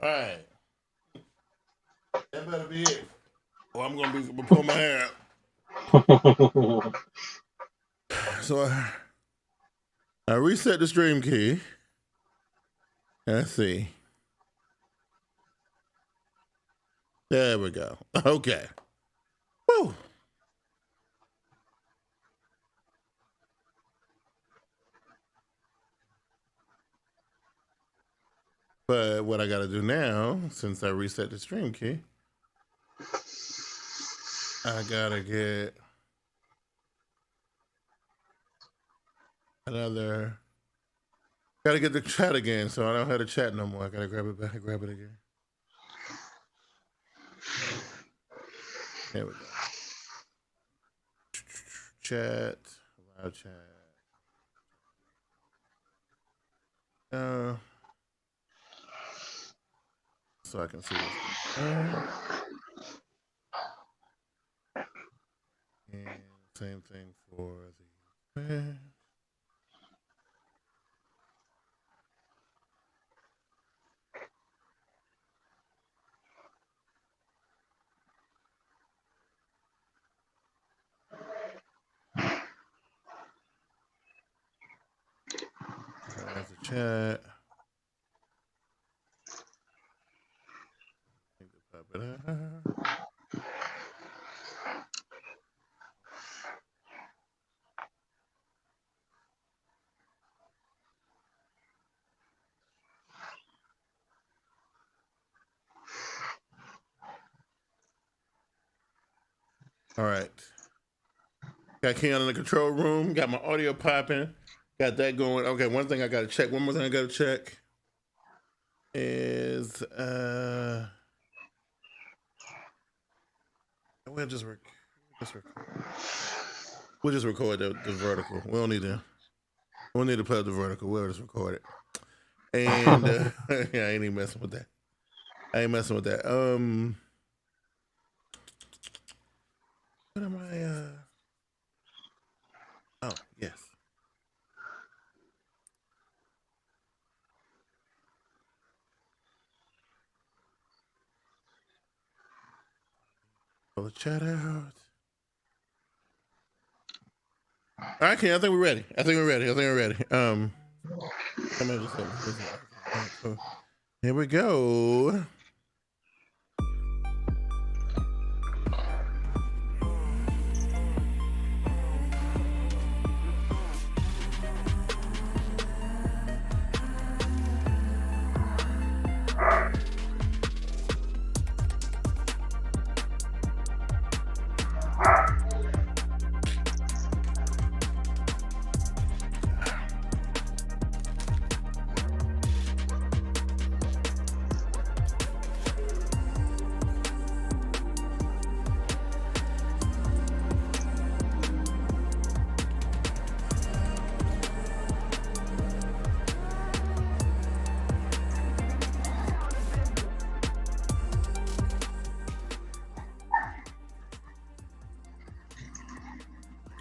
All right. That better be it. Or I'm gonna pull my hair out. So I reset the stream key. Let's see. There we go. Okay. Woo. But what I gotta do now, since I reset the stream key, I gotta get gotta get the chat again, so I don't have the chat no more. I gotta grab it back, grab it again. There we go. Chat, live chat. So I can see what's going on. And same thing for the there's the chat. All right. Got Keon in the control room. Got my audio popping. Got that going. Okay, one thing I got to check. One more thing I got to check is we'll just record the vertical. We don't need to play the vertical. We'll just record it. And yeah, I ain't even messing with that. What am I? Oh, yes. Pull the chat out. All right, Ken, I think we're ready. Here we go.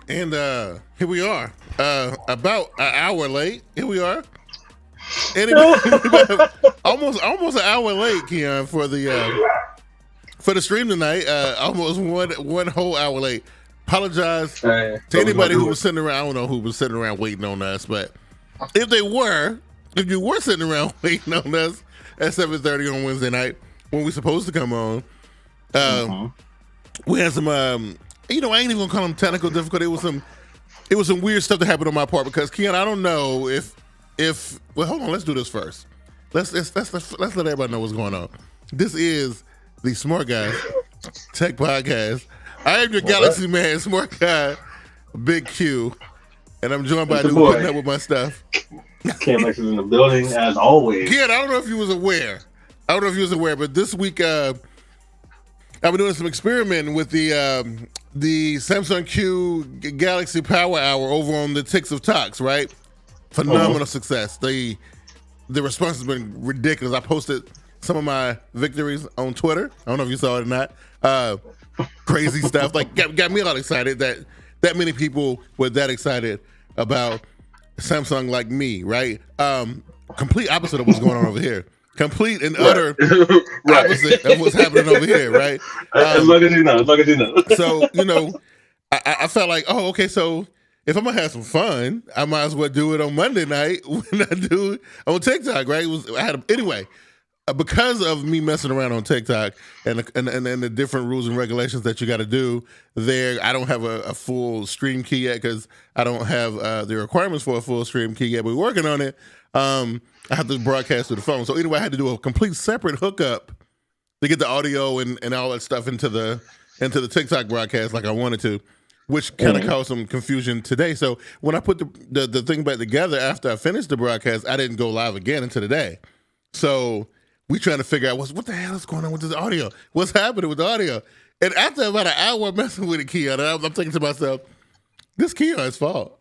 And here we are, about an hour late. Here we are. Almost an hour late, Keon, for the stream tonight. Almost one whole hour late. Apologize to anybody who was sitting around. I don't know who was sitting around waiting on us, but if you were sitting around waiting on us at 7:30 on Wednesday night when we're supposed to come on, we had some. I ain't even gonna call them technical difficulty. It was some weird stuff that happened on my part because Keon, I don't know if well, hold on, let's do this first. Let's let everybody know what's going on. This is the Smart Guys Tech Podcast. I am your Galaxy Man, Smart Guy, Big Q, and I'm joined by a dude putting up with my stuff. KMX is in the building as always. Keon, I don't know if you was aware, but this week I've been doing some experimenting with the Samsung Q Galaxy Power Hour over on the Ticks of Talks, right? Phenomenal success. The response has been ridiculous. I posted some of my victories on Twitter. I don't know if you saw it or not. Crazy stuff. Like got me a lot excited that many people were that excited about Samsung like me, right? Complete opposite of what's going on over here. complete and utter Right. opposite of what's happening over here, right? As long as you know. As long as you know. So, I felt like, oh, okay, so if I'm gonna have some fun, I might as well do it on Monday night when I do it on TikTok, right? Anyway. Because of me messing around on TikTok and the different rules and regulations that you got to do there, I don't have a full stream key yet because I don't have the requirements for a full stream key yet. But we're working on it. I have to broadcast through the phone. So anyway, I had to do a complete separate hookup to get the audio and all that stuff into the TikTok broadcast like I wanted to, which kind of caused some confusion today. So when I put the thing back together after I finished the broadcast, I didn't go live again until today. So we trying to figure out what the hell is going on with this audio? What's happening with the audio? And after about an hour messing with the Keon, I'm thinking to myself, this Keon's fault.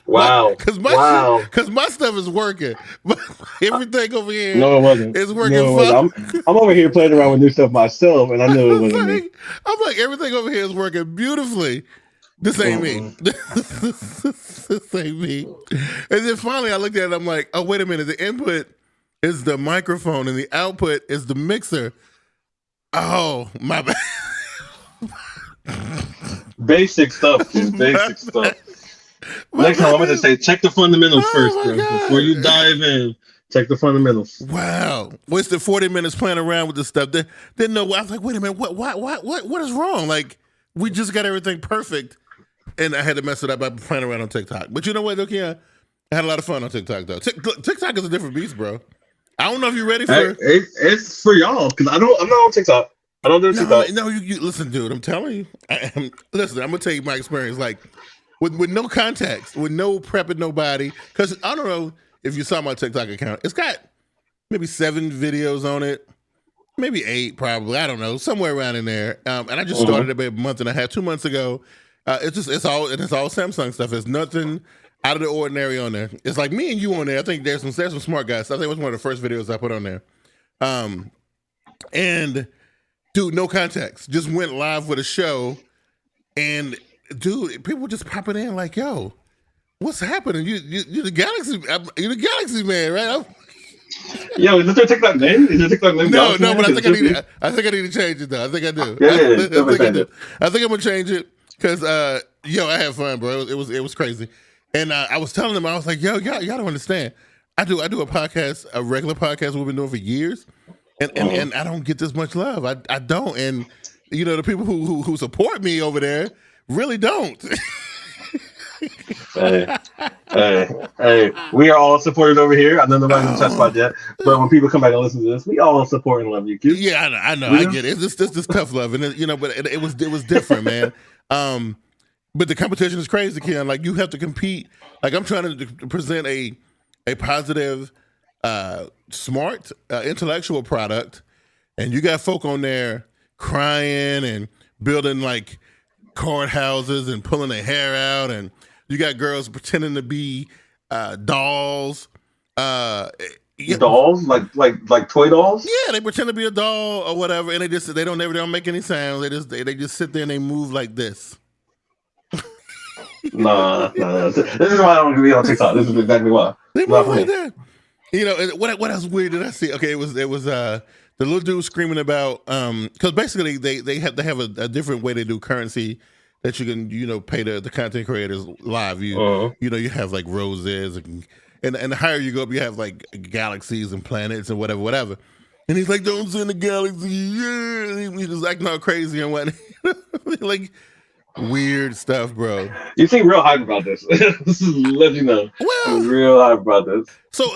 Wow. Because my stuff is working. But everything over here No, it wasn't. is working I'm over here playing around with new stuff myself, and I knew it wasn't me. I'm like, everything over here is working beautifully. This ain't me. This ain't me. And then finally I looked at it, I'm like, oh, wait a minute. The input is the microphone and the output is the mixer. Oh, my bad. Basic stuff, dude. Basic stuff. Next time I'm going to say, check the fundamentals first, bro. God. Before you dive in, check the fundamentals. Wow. Wasted 40 minutes playing around with this stuff. Didn't know. I was like, wait a minute. What is wrong? Like, we just got everything perfect. And I had to mess it up by playing around on TikTok. But you know what, though, Keon? I had a lot of fun on TikTok, though. TikTok is a different beast, bro. I don't know if you're ready for it's for y'all because I'm not on TikTok. I don't do TikTok. No, you listen, dude. I'm telling you. Listen, I'm gonna tell you my experience. Like with no context, with no prepping nobody. Because I don't know if you saw my TikTok account. It's got maybe 7 videos on it, maybe 8, probably. I don't know, somewhere around in there. And I just started about a month and a half, 2 months ago. It's all Samsung stuff. There's nothing out of the ordinary on there. It's like me and you on there. I think there's some smart guys. I think it was one of the first videos I put on there. And dude, no context. Just went live with a show, and dude, people just popping in like, "Yo, what's happening? You're the Galaxy man, right?" Yo, is this your TikTok name? Is your TikTok name? No, but I think I need to change it though. I think I do. I think I'm gonna change it because I had fun, bro. It was crazy. And I was telling them, I was like, yo, y'all don't understand. I do a podcast, a regular podcast we've been doing for years, and I don't get this much love. I don't. And, the people who support me over there really don't. Hey, we are all supported over here. I know nobody's in the chat spot yet, but when people come back and listen to this, we all support and love you, Q. Yeah, I know. I get it. It's this tough love, and but it was different, man. But the competition is crazy, Ken. Like, you have to compete. Like, I'm trying to present a positive, smart, intellectual product, and you got folk on there crying and building, like, courthouses and pulling their hair out, and you got girls pretending to be dolls. Dolls? Like toy dolls? Yeah, they pretend to be a doll or whatever, and they don't make any sounds. They just sit there and they move like this. Nah. This is why I don't want to be on TikTok. This is exactly why. They move like that. What else weird did I see? Okay, it was the little dude screaming about because basically they have a different way they do currency that you can pay the content creators live. You have like roses and the higher you go up, you have like galaxies and planets and whatever. And he's like, don't send the galaxy. Yeah, he's just acting all crazy and whatnot. Like. Weird stuff, bro. You seem real hype about this. This is let you know. Well, I'm real hype about this. So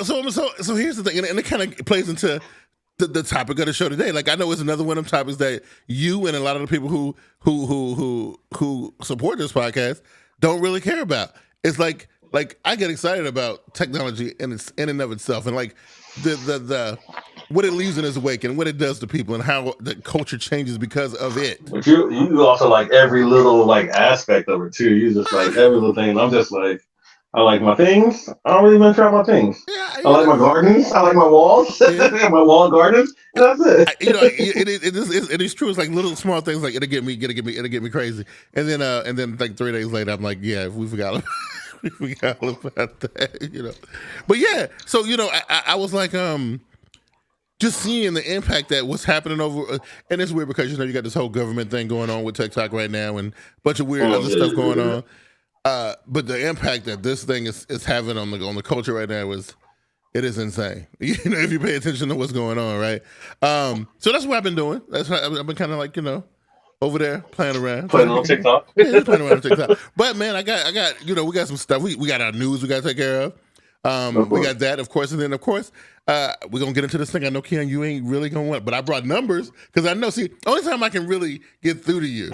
here's the thing, and it kind of plays into the topic of the show today. Like, I know it's another one of them topics that you and a lot of the people who support this podcast don't really care about. It's like I get excited about technology in and of itself, and like the what it leaves in its wake and what it does to people and how the culture changes because of it. But you also like every little like aspect of it too. You just like every little thing. I'm just like, I like my things. I don't really venture out my things. Yeah, I like my gardens. I like my walls. Yeah. My wall gardens. That's it. It is true. It's like little small things like it'll get me crazy. And then like 3 days later, I'm like, yeah, we forgot. We forgot about that. But yeah, so I was like, just seeing the impact that what's happening over, and it's weird because you got this whole government thing going on with TikTok right now, and a bunch of weird other stuff going on. But the impact that this thing is having on the culture right now it is insane. If you pay attention to what's going on, right? So that's what I've been doing. I've been kind of like over there playing around, playing on TikTok. Yeah, playing around on TikTok. But man, I got we got some stuff. We got our news we got to take care of. We got that, of course, and then of course we're gonna get into this thing. I know, Keon, you ain't really gonna want, but I brought numbers because I know. See, only time I can really get through to you.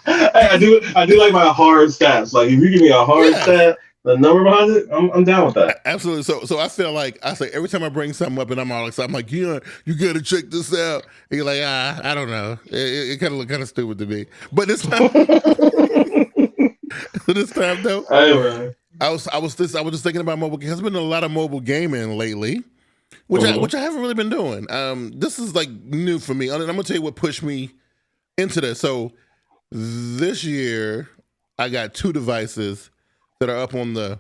I do like my hard stats. Like if you give me a hard stat, the number behind it, I'm down with that. Absolutely. So I feel like I say every time I bring something up and I'm all excited, I'm like, you got to check this out. And you're like, I don't know. It kind of look kind of stupid to me. But this time, though, I was just thinking about mobile. There's been a lot of mobile gaming lately, which I haven't really been doing. This is like new for me. And I'm gonna tell you what pushed me into this. So this year, I got 2 devices that are up on the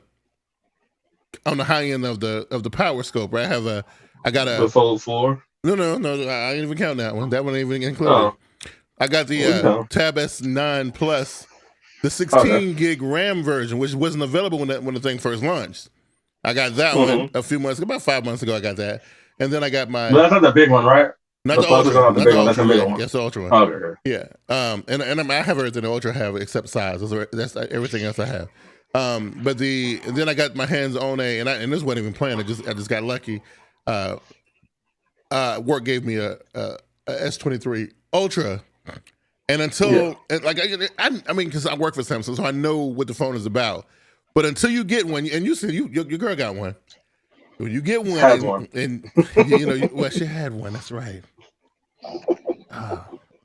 high end of the power scope. Right? I got a the Fold 4. No, I ain't even count that one. That one ain't even included. I got the Tab S9 Plus, the 16 gig RAM version, which wasn't available when the thing first launched. I got that one a few months ago, about 5 months ago. I got that, and then I got my. But that's not the big one, right? Not the Ultra. Not the Ultra. That's the big one. Yes, the Ultra one. Okay. Yeah. And I have everything the Ultra have except size. That's everything else I have. But then I got my hands on and this wasn't even planned. I just got lucky. Work gave me a S23 Ultra, and until I mean, because I work for Samsung, so I know what the phone is about. But until you get one, and you said your girl got one. When you get one, and well, she had one. That's right.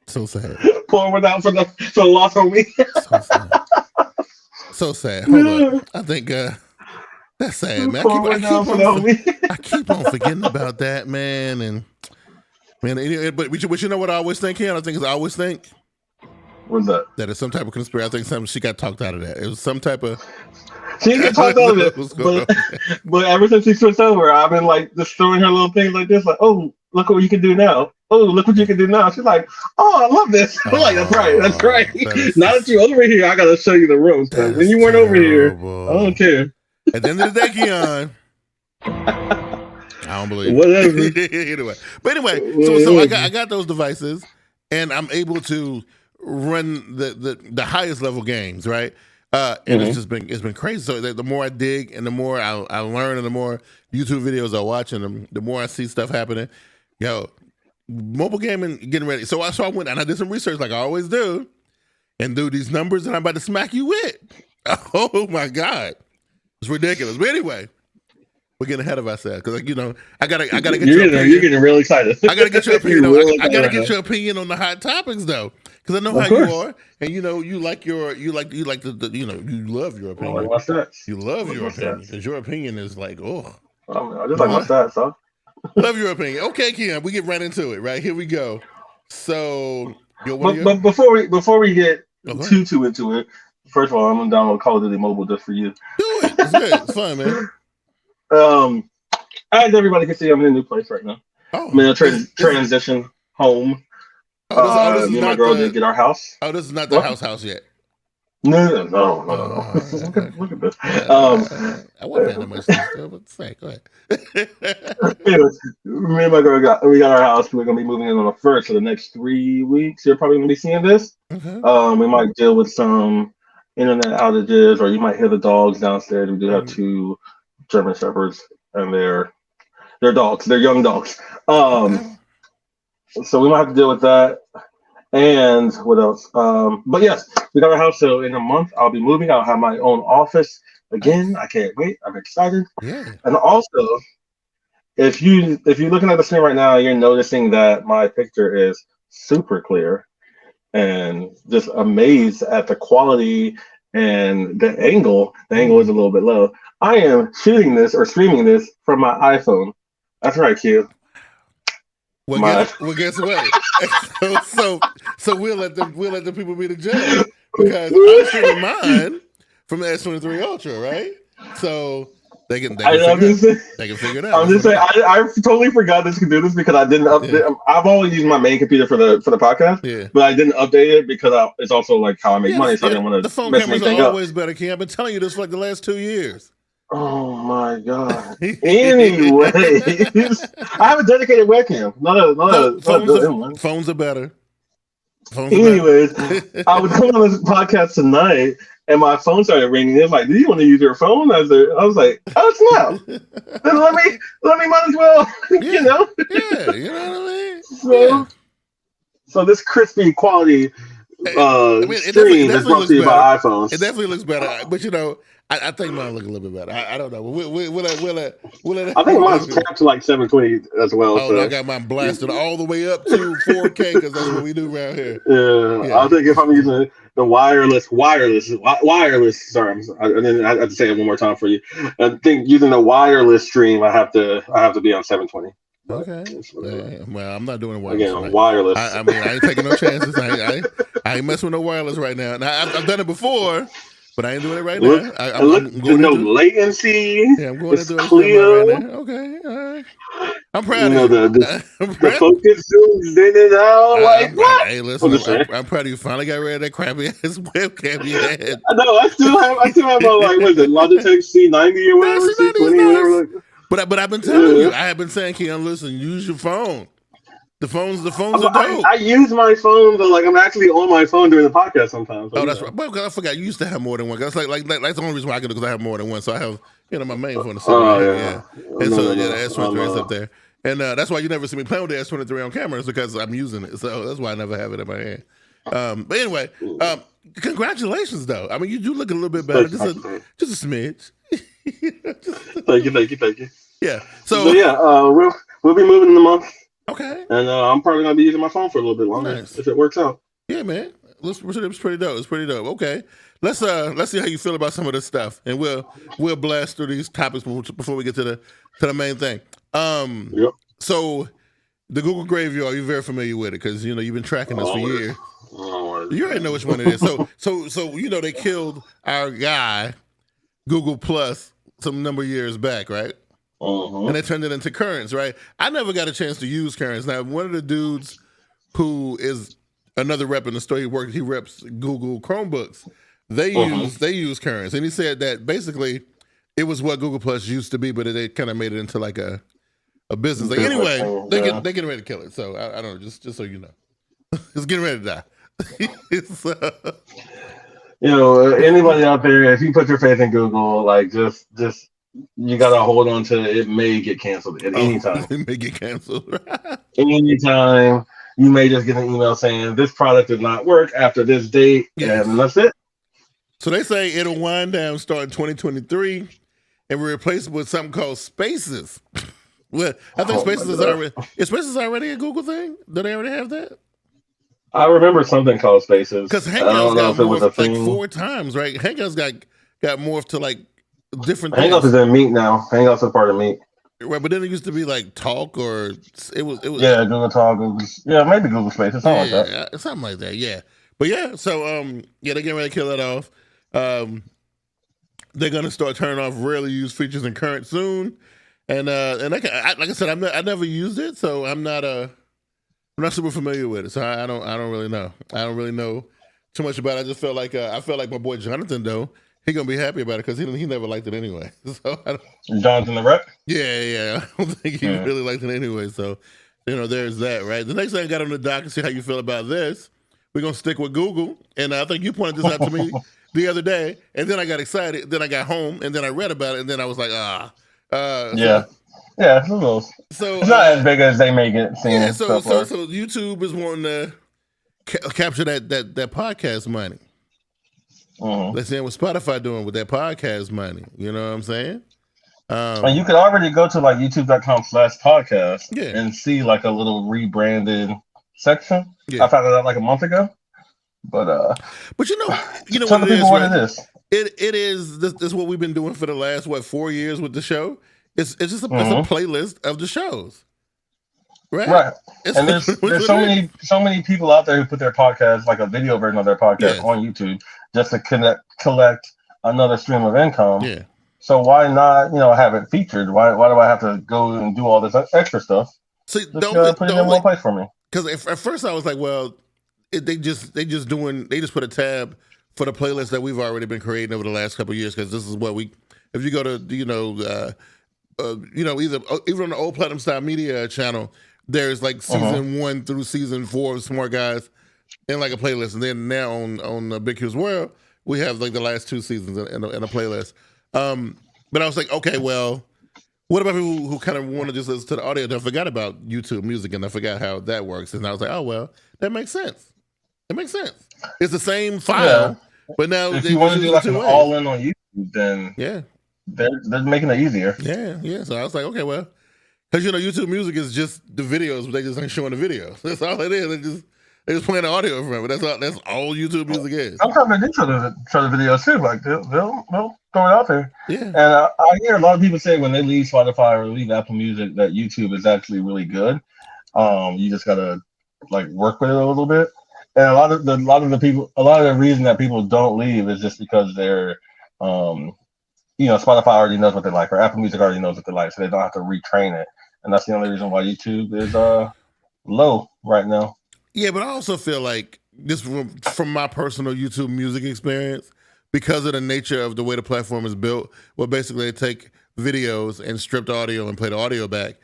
So sad. Pouring one out for the loss on me. So sad. So sad. Hold on. I think that's sad, man. I keep on forgetting about that, man. And man, but you know what I always think, Ken? I always think. What's that? That it's some type of conspiracy. I think she got talked out of that. It was some type of. She got talked out of it. But ever since she switched over, I've been like just throwing her little things like this, like, oh, look what you can do now. Oh, look what you can do now. She's like, oh, I love this. I'm like, that's right. Now that you're over here, I got to show you the ropes. When you weren't over here, I don't care. At the end of the day, Keon, I don't believe it. Whatever. anyway, so I got those devices, and I'm able to run the highest level games, right? And it's been crazy. So the more I dig, and the more I learn, and the more YouTube videos I watch, and the more I see stuff happening, mobile gaming getting ready. So I went and I did some research like I always do, and do these numbers that I'm about to smack you with. Oh my God, it's ridiculous. But anyway, we're getting ahead of ourselves because I gotta get your opinion. You're getting real excited. I gotta get your opinion. I gotta get your opinion on the hot topics though, because I know how you are, and you love your opinion. I like my stats. You love your opinion because your opinion is like, I just like my stats, huh? Love your opinion. Okay, Keon, we get right into it. Right, here we go. So, but before we get too into it, first of all, I'm gonna download Call of Duty Mobile just for you. Do it. It's good. It's fun, man. As everybody can see, I'm in a new place right now. I'm in a transition home. Me and my girl did get our house. Oh, this is not the house yet. No. Look at this. I wasn't paying that much still, but say, go ahead. Anyways, me and my girl got our house. We're gonna be moving in on the 1st for the next 3 weeks. You're probably gonna be seeing this. We might deal with some internet outages, or you might hear the dogs downstairs. We do have 2 German Shepherds, and they're dogs. They're young dogs. So we might have to deal with that. And what else? But yes, we got our house. So in a month, I'll be moving. I'll have my own office again. I can't wait. I'm excited. Yeah. And also, if you're looking at the screen right now, you're noticing that my picture is super clear, and just amazed at the quality and the angle. The angle is a little bit low. I am shooting this or streaming this from my iPhone. That's right, Q. Well, guess what? so we'll let the people be the judge, because I'm shooting mine from the S23 Ultra, right? So They can figure it out. I'm just saying, I totally forgot this could do this because I didn't update. Yeah. I've always used my main computer for the podcast, but I didn't update it because it's also like how I make money. So I didn't want to. The phone cameras are always better, Ken. I've been telling you this for like the last 2 years. Oh my god. Anyway, I have a dedicated webcam. Phones are better. Anyways, I was coming on this podcast tonight. And my phone started ringing. It was like, "Do you want to use your phone?" I was like, "Oh snap! Then let me might as well, you know." Yeah, you know what I mean. So this crispy quality stream is brought to you by iPhones. It definitely looks better, but you know, I think mine look a little bit better. I don't know. I think mine's capped to like 720 as well. Oh, so. I got mine blasted all the way up to 4K because that's what we do around here. Yeah. I think if I'm using the wireless. Sorry, I have to say it one more time for you. I think using the wireless stream, I have to be on 720. Okay. Well, I'm not doing wireless. Again, wireless. I mean, I ain't taking no chances. I ain't messing with no wireless right now. Now I've done it before, but I ain't doing it right now. I'm going no latency. Yeah, I'm going to do it right now. Okay, all right. I'm proud of you. The focus zooms in and out. Like what? Hey, listen, I'm proud of you. Finally got rid of that crappy ass webcam you had. No, I still have like what is it, Logitech C90 or whatever, C20, whatever. But I've been telling you, I have been saying, Keon, listen, use your phone. The phones are dope. I use my phone, but like I'm actually on my phone during the podcast sometimes. So, that's right. Well, I forgot you used to have more than one. That's like that's the only reason why I can do because I have more than one. So I have my main phone. The S23 is up there, and that's why you never see me playing with the S23 on camera. Is because I'm using it. So that's why I never have it in my hand. But anyway, congratulations though. I mean, you do look a little bit better, just a smidge. Thank you. Yeah. So we'll be moving in the month. Okay. And I'm probably gonna be using my phone for a little bit longer if it works out. Yeah, man. It's pretty dope. It's pretty dope. Okay. Let's see how you feel about some of this stuff, and we'll blast through these topics before we get to the main thing. Yep. So the Google Graveyard, you're very familiar with it because you've been tracking this for years. You already know which one it is. So they killed our guy Google Plus some number of years back, right? And they turned it into Currents, right? I never got a chance to use Currents. Now, one of the dudes who is another rep in the store, he reps Google Chromebooks. They use Currents, and he said that basically it was what Google Plus used to be, but they kind of made it into like a business. Like, anyway, they're getting ready to kill it. So I don't know, just so you know, it's getting ready to die. Anybody out there, if you put your faith in Google, like just. You gotta hold on to it. It may get canceled at any time. It may get canceled. Anytime. You may just get an email saying this product did not work after this date, and that's it. So they say it'll wind down starting 2023 and we're replaced with something called Spaces. Well, I think Spaces is Spaces already a Google thing? Do they already have that? I remember something called Spaces. Because Hangouts got morphed like 4 times, right? Hangouts got morphed to like different things. Hangouts is in Meet now. Hangouts is part of Meet. Right, but then it used to be like Talk or it was Google Talk, maybe Google Spaces, something like that. Yeah, something like that, yeah. But so they're getting ready to kill that off. They're gonna start turning off rarely used features in Current soon. And like I said, I never used it, so I'm not super familiar with it. So I don't really know. I don't really know too much about it. I just felt like my boy Jonathan though. He gonna be happy about it because he never liked it anyway. So Jonathan the Rep? Yeah. I don't think he really liked it anyway. So there's that, right? The next thing I got on the dock and see how you feel about this. We're gonna stick with Google, and I think you pointed this out to me the other day, and then I got excited. Then I got home, and then I read about it, and then I was like, yeah, it's a little. So it's not as big as they make it seem. Yeah, so YouTube is wanting to capture that podcast money. Let's see what Spotify doing with that podcast money. You know what I'm saying? And you could already go to like youtube.com/podcast and see like a little rebranded section. Yeah. I found it out like a month ago. But you know tell the people what it is. It is this is what we've been doing for the last 4 years with the show. It's just a playlist of the shows. Right. And there's so many people out there who put their podcast, like a video version of their podcast on YouTube just to collect another stream of income. Yeah. So why not, have it featured? Why do I have to go and do all this extra stuff? See, Just put it in one place for me. Because at first I was like, well, they just put a tab for the playlist that we've already been creating over the last couple of years. Because this is what if you go to either on the old Platinum Style Media channel, there's like season 1 through season 4 of Smart Guys in like a playlist, and then now on biggqsworld World, we have like the last 2 seasons in a playlist. But I was like, okay, well, what about people who kind of want to just listen to the audio? They forgot about YouTube Music and I forgot how that works. And I was like, oh well, that makes sense. It makes sense. It's the same file, but now if you want to do like an all in on YouTube, then they're making it easier. Yeah. So I was like, okay, well, because YouTube Music is just the videos, but they just ain't showing the videos. That's all it is. They just playing the audio from it. That's all YouTube Music is. Sometimes they do show the videos too. Like they'll throw it out there. Yeah. And I hear a lot of people say when they leave Spotify or leave Apple Music that YouTube is actually really good. You just gotta like work with it a little bit. And a lot of the reason that people don't leave is just because they're Spotify already knows what they like, or Apple Music already knows what they like, so they don't have to retrain it. And that's the only reason why YouTube is low right now. Yeah, but I also feel like this from my personal YouTube Music experience, because of the nature of the way the platform is built, where basically they take videos and strip the audio and play the audio back.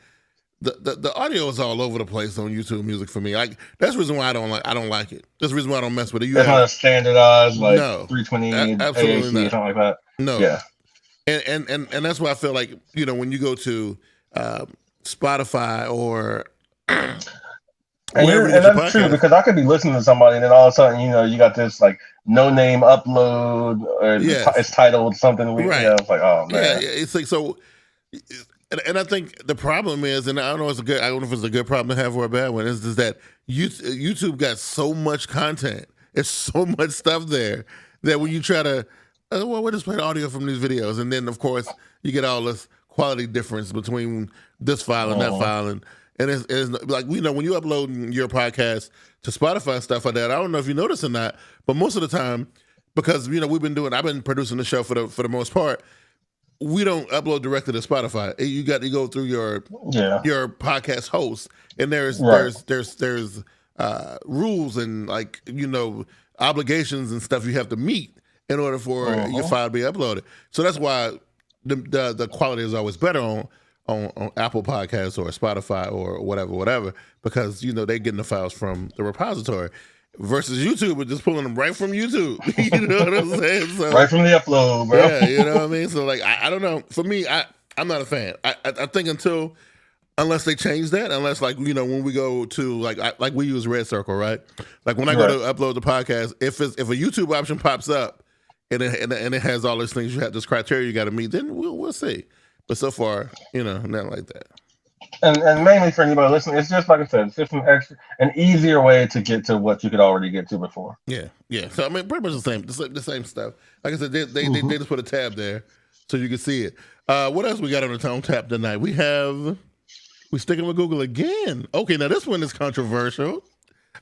The audio is all over the place on YouTube Music for me. That's the reason why I don't like it. That's the reason why I don't mess with it. It's not a standardized 320 absolutely AAC not. Or something like that. No. Yeah. And that's why I feel like when you go to Spotify or and that's true, because I could be listening to somebody and then all of a sudden you got this like no name upload or it's titled something weird. Right. It's like, oh man. Yeah, it's like so. And I think the problem is, and I don't know if it's a good problem to have or a bad one, is that YouTube got so much content. It's so much stuff there that when you try to, we'll just play the audio from these videos, and then of course you get all this quality difference between this file and that file, and it's like when you upload your podcast to Spotify and stuff like that. I don't know if you notice or not, but most of the time, because I've been producing the show for the most part. We don't upload directly to Spotify. You got to go through your podcast host, and there's rules and obligations and stuff you have to meet in order for your file to be uploaded. So that's why the quality is always better on Apple Podcasts or Spotify or whatever, because they're getting the files from the repository. Versus YouTube, we're just pulling them right from YouTube. You know what I'm saying? So, right from the upload, bro. Yeah, you know what I mean? So, I don't know. For me, I'm not a fan. I think unless they change that, unless, when we go to, like we use Red Circle, right? Like, when I go to upload the podcast, if a YouTube option pops up and it has all these things, you have this criteria you got to meet, then we'll see. But so far, not like that. And mainly for anybody listening, it's just like I said, it's just an easier way to get to what you could already get to before. Yeah. So I mean, pretty much the same stuff. Like I said, they just put a tab there so you can see it. What else we got on the tone tap tonight? We sticking with Google again. Okay, now this one is controversial.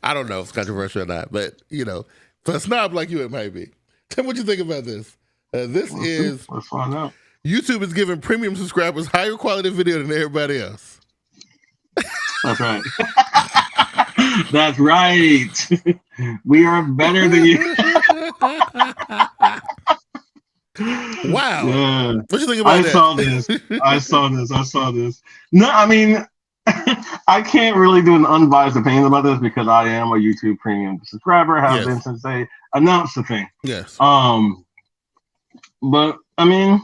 I don't know if it's controversial or not, but for a snob like you, it might be. Tell me what you think about this. Let's find out. YouTube is giving premium subscribers higher quality video than everybody else. That's right. That's right. We are better than you. Wow. Yeah. What you think about that? I saw this. No, I mean, I can't really do an unbiased opinion about this because I am a YouTube premium subscriber. Have been since they announced the thing. Yes. But I mean,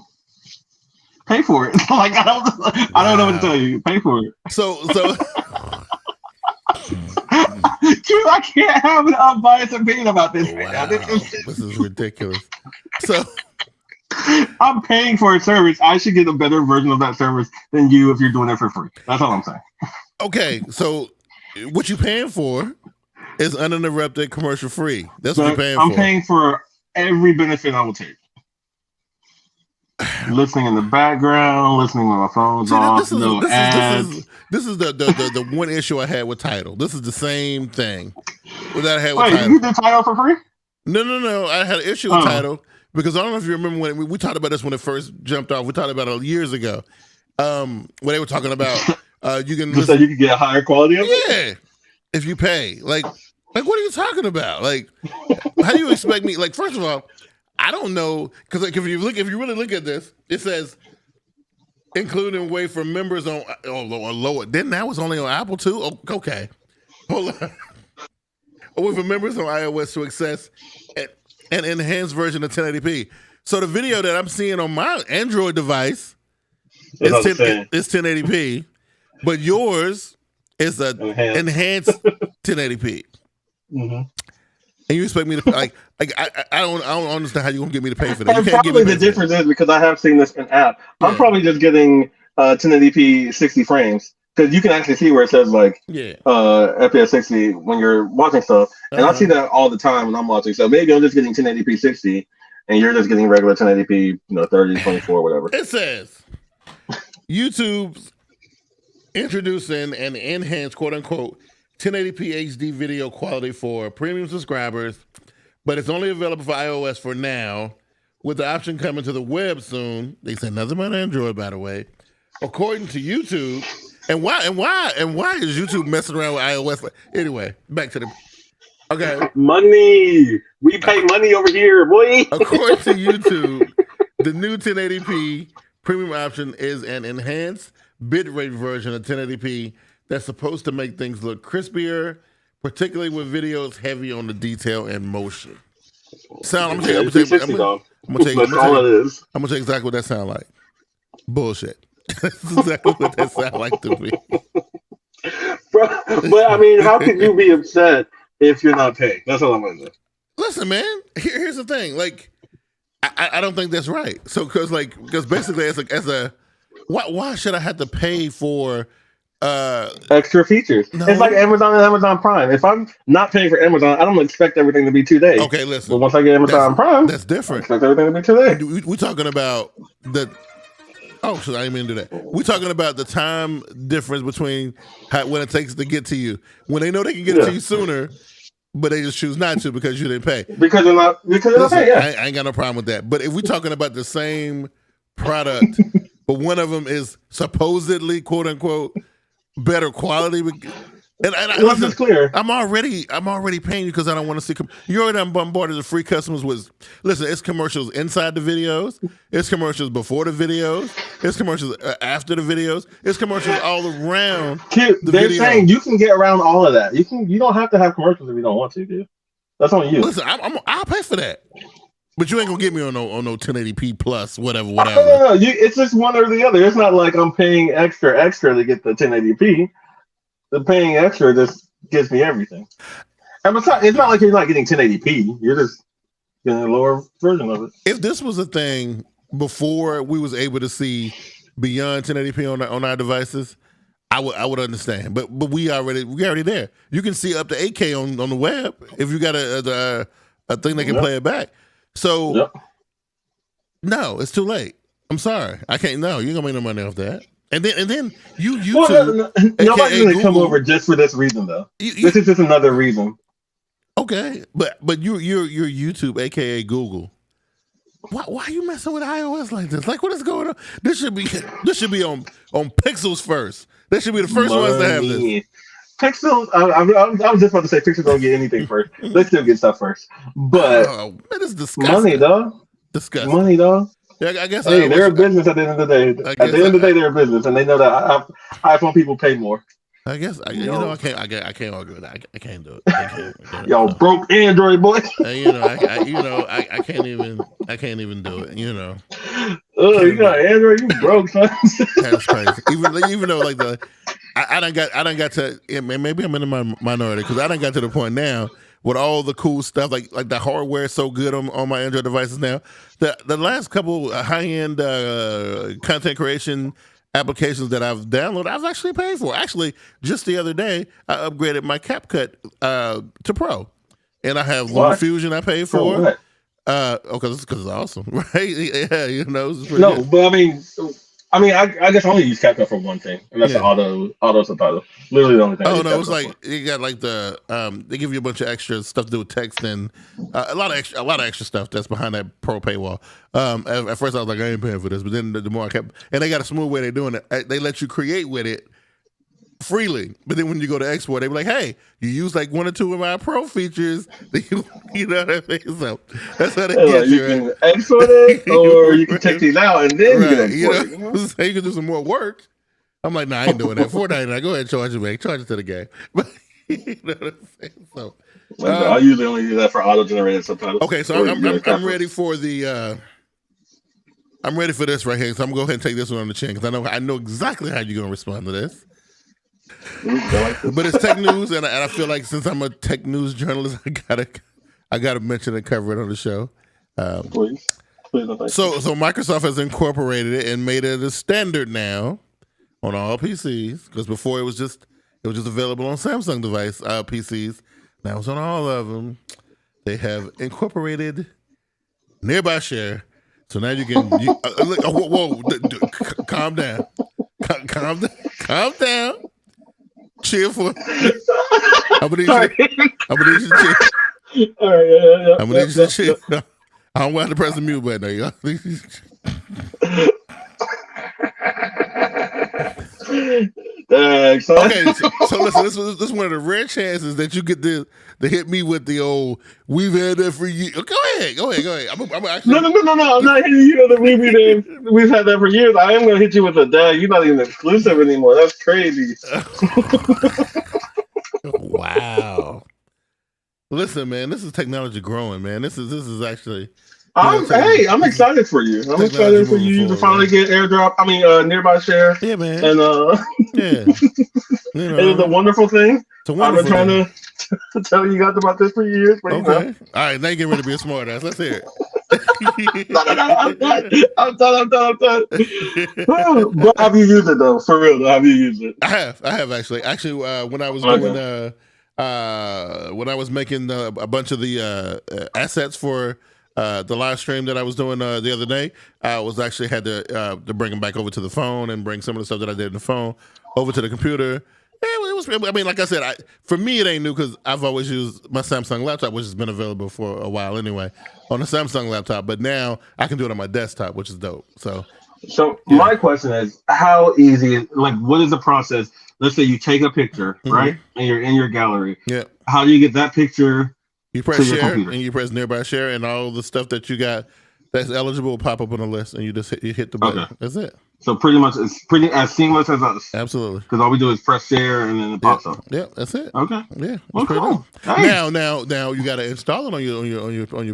pay for it. I don't know what to tell you. Pay for it. So I can't have an unbiased opinion about this. Wow. This is ridiculous. So I'm paying for a service. I should get a better version of that service than you if you're doing it for free. That's all I'm saying. Okay, so what you're paying for is uninterrupted, commercial free. That's what you're paying for. I'm paying for every benefit I will take. Listening in the background, listening when my phone's off. This is the one issue I had with Tidal. This is the same thing that I had with Tidal. You did Tidal for free? No. I had an issue with Tidal because I don't know if you remember when we talked about this when it first jumped off. We talked about it years ago. When they were talking about you can so you can get a higher quality of it. Yeah, if you pay. Like what are you talking about? Like, how do you expect me? Like, first of all, I don't know, because like, if you really look at this, it says including way for members on lower. Then that was only on Apple too. Oh, okay, hold on. A way for members on iOS to access an enhanced version of 1080p. So the video that I'm seeing on my Android device is 1080p, but yours is a enhanced 1080p. Mm-hmm. And you expect me to I don't understand how you're gonna get me to pay for that. Probably the difference is because I have seen this in app. Yeah. I'm probably just getting 1080p 60 frames because you can actually see where it says like FPS 60 when you're watching stuff, and I see that all the time when I'm watching. So maybe I'm just getting 1080p 60, and you're just getting regular 1080p 30, 24, whatever. It says YouTube's introducing an enhanced quote unquote 1080p HD video quality for premium subscribers, but it's only available for iOS for now, with the option coming to the web soon. They said nothing about Android, by the way. According to YouTube, and why is YouTube messing around with iOS? Anyway, back to the money. We pay money over here, boy. According to YouTube, the new 1080p premium option is an enhanced bitrate version of 1080p that's supposed to make things look crispier, particularly with videos heavy on the detail and motion. I'm gonna tell you exactly what that sounds like. Bullshit. That's exactly what that sounds like to me. But I mean, how can you be upset if you're not paying? That's all I'm gonna say. Listen, man. Here's the thing. Like, I don't think that's right. So, because basically, why should I have to pay for extra features? No. It's like Amazon and Amazon Prime. If I'm not paying for Amazon, I don't expect everything to be 2 days. Okay, listen. But once I get Amazon Prime, that's different. I expect everything to be 2 days. We're talking about the. Oh, so I didn't mean to do that. We're talking about the time difference between when it takes to get to you. When they know they can get it to you sooner, but they just choose not to because you didn't pay. Because they're not paying. Yeah. I ain't got no problem with that. But if we're talking about the same product, but one of them is supposedly quote unquote better quality, and let's just clear. I'm already paying you because I don't want to see. You already done bombarded the free customers with. Listen, it's commercials inside the videos. It's commercials before the videos. It's commercials after the videos. It's commercials all around. They're saying you can get around all of that. You don't have to have commercials if you don't want to, dude. That's on you. Listen, I'll pay for that. But you ain't gonna get me on no 1080p plus whatever. No. It's just one or the other. It's not like I'm paying extra to get the 1080p. The paying extra just gives me everything. And besides, it's not like you're not getting 1080p. You're just getting a lower version of it. If this was a thing before we was able to see beyond 1080p on our devices, I would understand. But we already there. You can see up to 8K on the web if you got a thing that can play it back. So no, it's too late. I'm sorry, I can't. No, you ain't gonna make no money off that. And then YouTube. Well, nobody's gonna come over just for this reason, though. This is just another reason. Okay, but you're YouTube, aka Google. Why are you messing with iOS like this? Like, what is going on? This should be on Pixels first. They should be the first ones to have this. Pixels. I was just about to say Pixels don't get anything first. They still get stuff first, but that is disgusting. Money, though. Disgusting. Money, though. Yeah, I guess. Hey, they're a business at the end of the day. At the end of the day, they're a business, and they know that iPhone people pay more. I guess I can't argue with that. I can't do it. I can't, Y'all broke Android boy. I can't even do it. You know. Oh, you got Android, you broke, son. That's crazy. Even though like I done got to. Maybe I'm in the minority because I done got to the point now with all the cool stuff, like the hardware is so good on my Android devices now. The last couple high-end content creation applications that I've downloaded, I've actually paid for. Actually, just the other day, I upgraded my CapCut to Pro. And I have LumaFusion I paid for. What? Because it's awesome, right? Yeah, but I mean, I mean, I guess I only use CapCut for one thing, and that's the auto subtitle. Literally the only thing. Oh no, it's like you got like the they give you a bunch of extra stuff to do with text and a lot of extra stuff that's behind that pro paywall. At first I was like, I ain't paying for this, but then the more I kept, and they got a smooth way they're doing it. They let you create with it freely, but then when you go to export, they be like, hey, you use like one or two of my pro features. You know what I mean? So that's how they get you. You can export it, or you can take these out and then you can export it. You know? So you can do some more work. I'm like, nah, I ain't doing that. $4.99. Go ahead and charge it, man. Charge it to the game. But you know what I'm saying? So I usually only do that for auto-generated subtitles. Okay, so I'm ready for the. I'm ready for this right here. So I'm gonna go ahead and take this one on the chin because I know exactly how you're gonna respond to this. But it's tech news, and I feel like since I'm a tech news journalist, I gotta mention and cover it on the show. Please. So Microsoft has incorporated it and made it a standard now on all PCs, because before it was just available on Samsung device PCs. Now it's on all of them. They have incorporated nearby share, so now you can. Whoa, calm down, calm down. Cheer for. I'm gonna need you to cheer. All right, yeah. I'm gonna need you to cheer. I don't want to press the mute button. There you go. Okay, so listen, this is one of the rare chances that you get to hit me with the old "we've had that for years." Go ahead. I'm actually... No. I'm not hitting you with the we've had that for years. I am going to hit you with a dad. You're not even exclusive anymore. That's crazy. Wow. Listen, man, this is technology growing, man. This is actually. I'm excited for you. I'm excited for you to finally get AirDrop. I mean, nearby share. Yeah, man. And yeah, it is a wonderful thing. I've been trying to tell you guys about this for years. But okay. All right, now you're getting ready to be a smart ass. Let's hear it. No, I'm done. But have you used it though? For real, have you used it? I have actually. When I was doing when I was making a bunch of the assets for the live stream that I was doing the other day, I was actually had to bring them back over to the phone and bring some of the stuff that I did in the phone over to the computer. It was. I mean, like I said, for me it ain't new because I've always used my Samsung laptop, which has been available for a while anyway, on a Samsung laptop. But now I can do it on my desktop, which is dope. So my question is, how easy? Like, what is the process? Let's say you take a picture, right, and you're in your gallery. Yeah. How do you get that picture? You press share and you press nearby share, and all the stuff that you got that's eligible will pop up on the list, and you just hit the button. Okay. That's it. So pretty much it's pretty as seamless as us. Absolutely. Because all we do is press share and then it pops up. Yeah, that's it. Okay. Yeah. Well, cool. Nice. Now you got to install it on your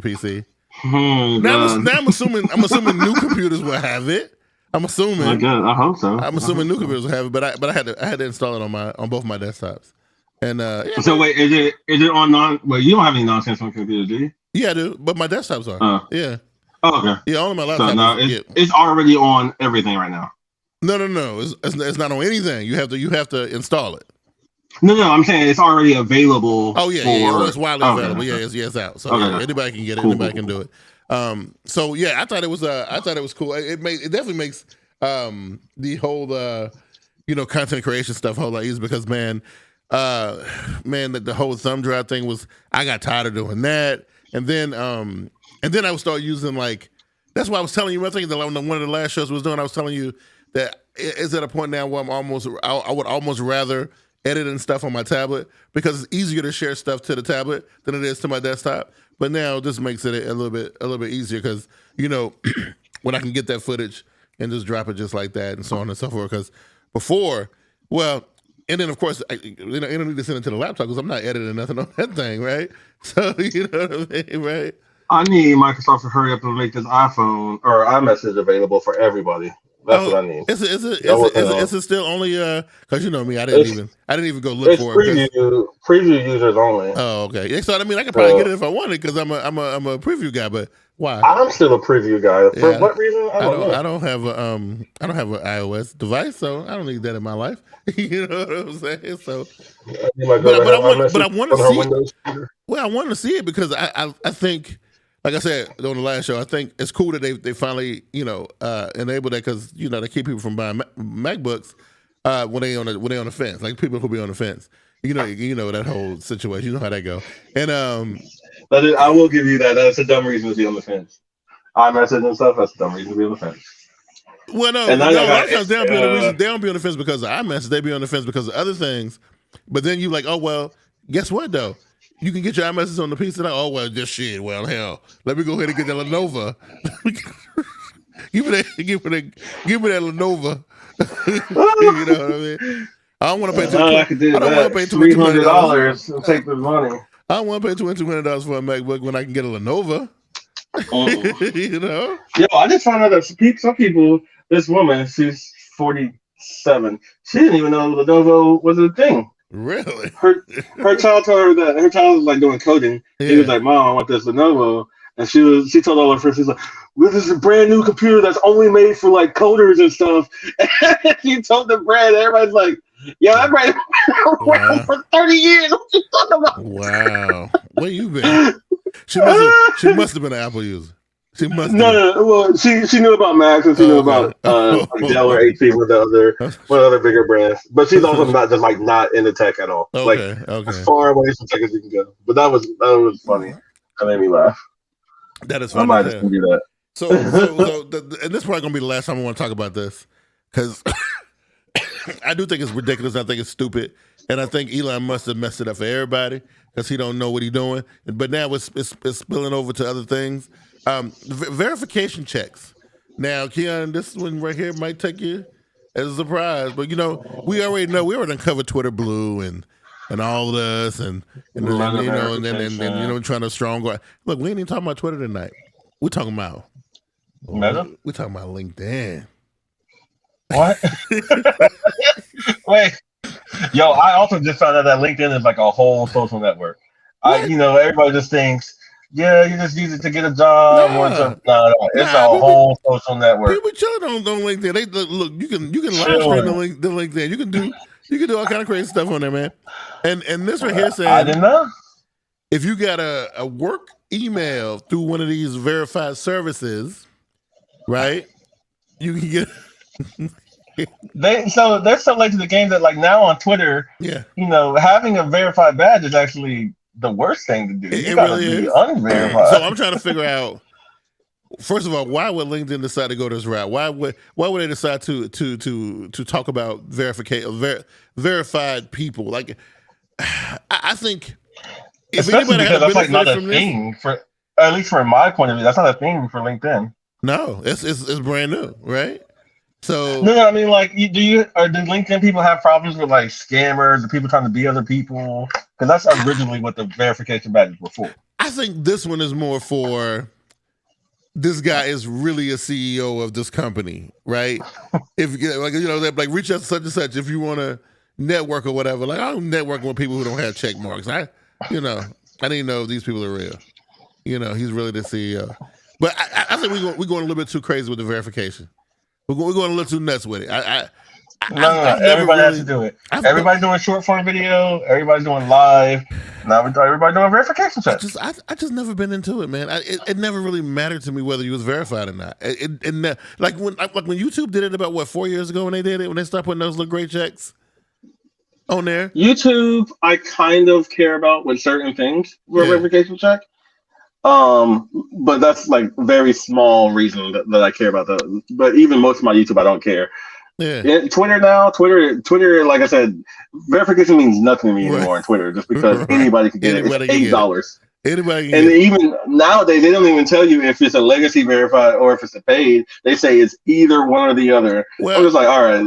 PC. Now I'm assuming new computers will have it. I'm assuming. I hope so. I'm assuming new computers will have it, but I had to install it on both my desktops. And so wait, is it on non? Well, you don't have any non-Samsung computers, do you? Yeah, I do, but my desktops are. Yeah. Oh, okay. Yeah, only my laptop. So it's already on everything right now. No. It's not on anything. You have to install it. No. I'm saying it's already available. Oh yeah. It's widely available. Yeah, it's out. So anybody can get it. Anybody can do it. So yeah, I thought it was cool. It definitely makes the whole content creation stuff a whole lot easier because the whole thumb drive thing was, I got tired of doing that, and then I would start using that's why I was telling you. I think that one of the last shows was doing, I was telling you that it's at a point now where I would almost rather edit and stuff on my tablet because it's easier to share stuff to the tablet than it is to my desktop. But now this makes it a little bit easier because when I can get that footage and just drop it just like that and so on and so forth. Because before, and then of course I don't need to send it to the laptop because I'm not editing nothing on that thing, right? So you know what I mean, right? I need Microsoft to hurry up and make this iPhone or iMessage available for everybody. That's what I need. Is it still only because you know me, I didn't even go look for it. Preview users only. Oh, okay. So I mean, I could probably get it if I wanted because I'm a preview guy. But why? I'm still a preview guy. For what reason? I don't know. I don't have an iOS device, so I don't need that in my life. You know what I'm saying? So, but I want to see. Well, I want to see it because I think like I said on the last show, I think it's cool that they finally enable that because they keep people from buying MacBooks when they on the fence, like people who be on the fence. You know that whole situation. You know how that go. And I will give you that. That's a dumb reason to be on the fence. iMessage and stuff. That's a dumb reason to be on the fence. Well, no, a lot of times they don't be on the fence because of iMessage. They be on the fence because of other things. But then you like, oh well, guess what though? You can get your iMessage on the PC. Like, oh well, just shit. Well, hell, let me go ahead and get that Lenovo. give me that Lenovo. You know what I mean? I don't want to pay $200 and take the money. I don't want to pay $200 for a MacBook when I can get a Lenovo. You know? Yo, I just found out that some people, this woman, she's 47. She didn't even know Lenovo was a thing. Really? Her child told her that her child was like doing coding. Yeah. He was like, "Mom, I want this Lenovo," and she told all her friends, she's like, "Well, this is a brand new computer that's only made for like coders and stuff." And she told the brand, everybody's like, "Yo, that brand around for 30 years. What you talking about?" Wow, where you been? She must have been an Apple user. She must. No. Well, she knew about Macs and she knew about like Dell or HP with other bigger brands. But she's also not into tech at all. Okay. As far away from tech as you can go. But that was funny. That made me laugh. That is funny. I might just do that. So and this is probably gonna be the last time I want to talk about this because I do think it's ridiculous. I think it's stupid, and I think Elon must have messed it up for everybody because he don't know what he's doing. But now it's spilling over to other things. Verification checks. Now, Keon, this one right here might take you as a surprise, but we already know. We already covered Twitter Blue and all of this, and trying to strong go. Look, we ain't even talking about Twitter tonight. We're talking about Meta. We're talking about LinkedIn. What? Wait. Yo, I also just found out that LinkedIn is like a whole social network. Everybody just thinks, yeah, you just use it to get a job or something. No, it's a whole social network. People chilling on LinkedIn. They look. You can live stream the LinkedIn. You can do all kind of crazy stuff on there, man. And this right here saying, I didn't know. If you got a work email through one of these verified services, right? You can get. They're so late to the game that like now on Twitter, having a verified badge is actually the worst thing to do. You gotta really be unverified. So I'm trying to figure out. First of all, why would LinkedIn decide to go this route? Why would they decide to talk about verified people? Like, I think if especially because that's like not a thing for, at least from my point of view, that's not a thing for LinkedIn. No, it's brand new, right? So no, I mean, like, do LinkedIn people have problems with like scammers, the people trying to be other people? Because that's originally what the verification badges were for. I think this one is more for this guy is really a CEO of this company, right? If like reach out to such and such if you want to network or whatever. Like I'm networking with people who don't have check marks. I didn't know these people are real. He's really the CEO. But I think we're going a little bit too crazy with the verification. We're going a little too nuts with it. No. Everybody has to do it. Everybody's doing short form video. Everybody's doing live. Now everybody doing verification checks. I just never been into it, man. It never really mattered to me whether you was verified or not. Like when YouTube did it about 4 years ago when they did it, when they started putting those little gray checks on there. YouTube, I kind of care about with certain things for a verification check. But that's like very small reason that I care about that. But even most of my YouTube, I don't care. Yeah. Twitter, like I said, verification means nothing to me anymore on Twitter, just because anybody can get it. It's $8. Anybody and even nowadays, they don't even tell you if it's a legacy verified or if it's a paid. They say it's either one or the other. Well, I'm just like, all right,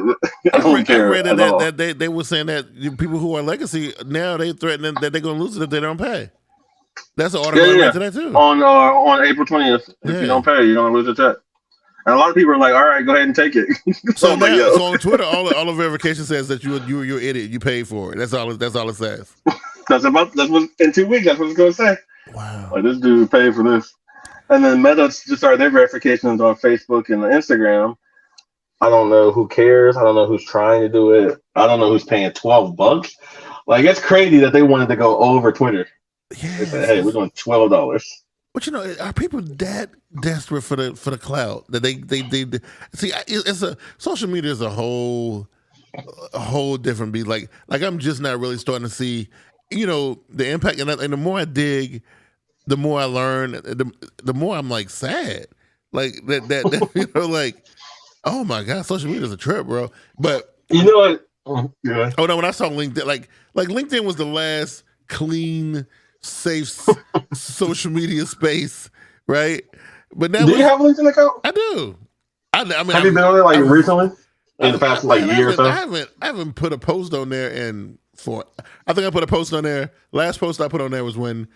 I don't care. I read that they were saying that people who are legacy now they threatening that they're going to lose it if they don't pay. That's an automatic to that too. On April 20th, if you don't pay, you're gonna lose your check. And a lot of people are like, "All right, go ahead and take it." So on Twitter, all the verification says that you're an idiot. You paid for it. That's all it says. that's what in 2 weeks. That's what it's gonna say. Wow. Like, this dude paid for this. And then Meta just started their verifications on Facebook and Instagram. I don't know who cares. I don't know who's trying to do it. I don't know who's paying $12. Like, it's crazy that they wanted to go over Twitter. Yeah. They said, hey, we're doing $12. But are people that desperate for the clout that they see? It's social media is a whole different beat. Like I'm just not really starting to see, the impact. And the more I dig, the more I learn. The more I'm like sad. Like that like, oh my god, social media is a trip, bro. But you know what? Yeah. Oh no, when I saw LinkedIn, like LinkedIn was the last clean, safe social media space, right? But now do you have a LinkedIn account? I do. I mean, have you been on there recently? In the past year or so? I haven't put a post on there I think I put a post on there. Last post I put on there was when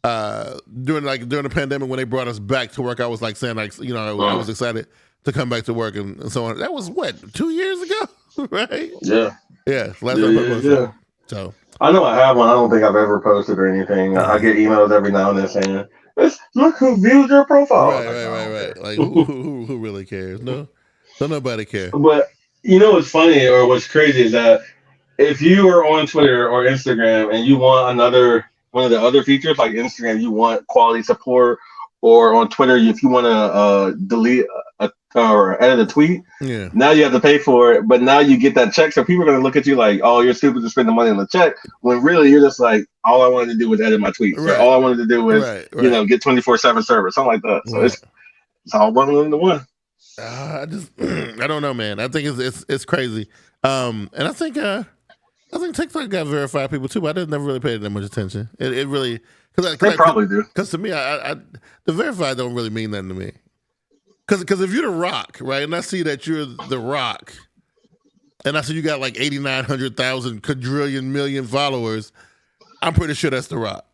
during the pandemic when they brought us back to work. I was like saying I was excited to come back to work and so on. That was what, 2 years ago, right? Yeah. Yeah. Last time I posted. Yeah. So I know I have one. I don't think I've ever posted or anything. I get emails every now and then saying, "Look who viewed your profile." Right. Like who really cares? No, don't nobody care. But what's funny or what's crazy is that if you are on Twitter or Instagram and you want one of the other features like Instagram, you want quality support, or on Twitter if you want to delete or edit a tweet, now you have to pay for it. But now you get that check, so people are going to look at you like, "Oh, you're stupid to spend the money on the check." When really you're just like, all I wanted to do was edit my tweets. Right. All I wanted to do was get 24/7 service, something like that. So it's all bundled into one. I don't know, man. I think it's crazy. And I think TikTok got verified people too, but I never really paid that much attention. It really they probably do. Because to me, I the verified don't really mean nothing to me. Because if you're The Rock, right, and I see that you're The Rock, and I see you got like 8,900,000 quadrillion million followers, I'm pretty sure that's The Rock.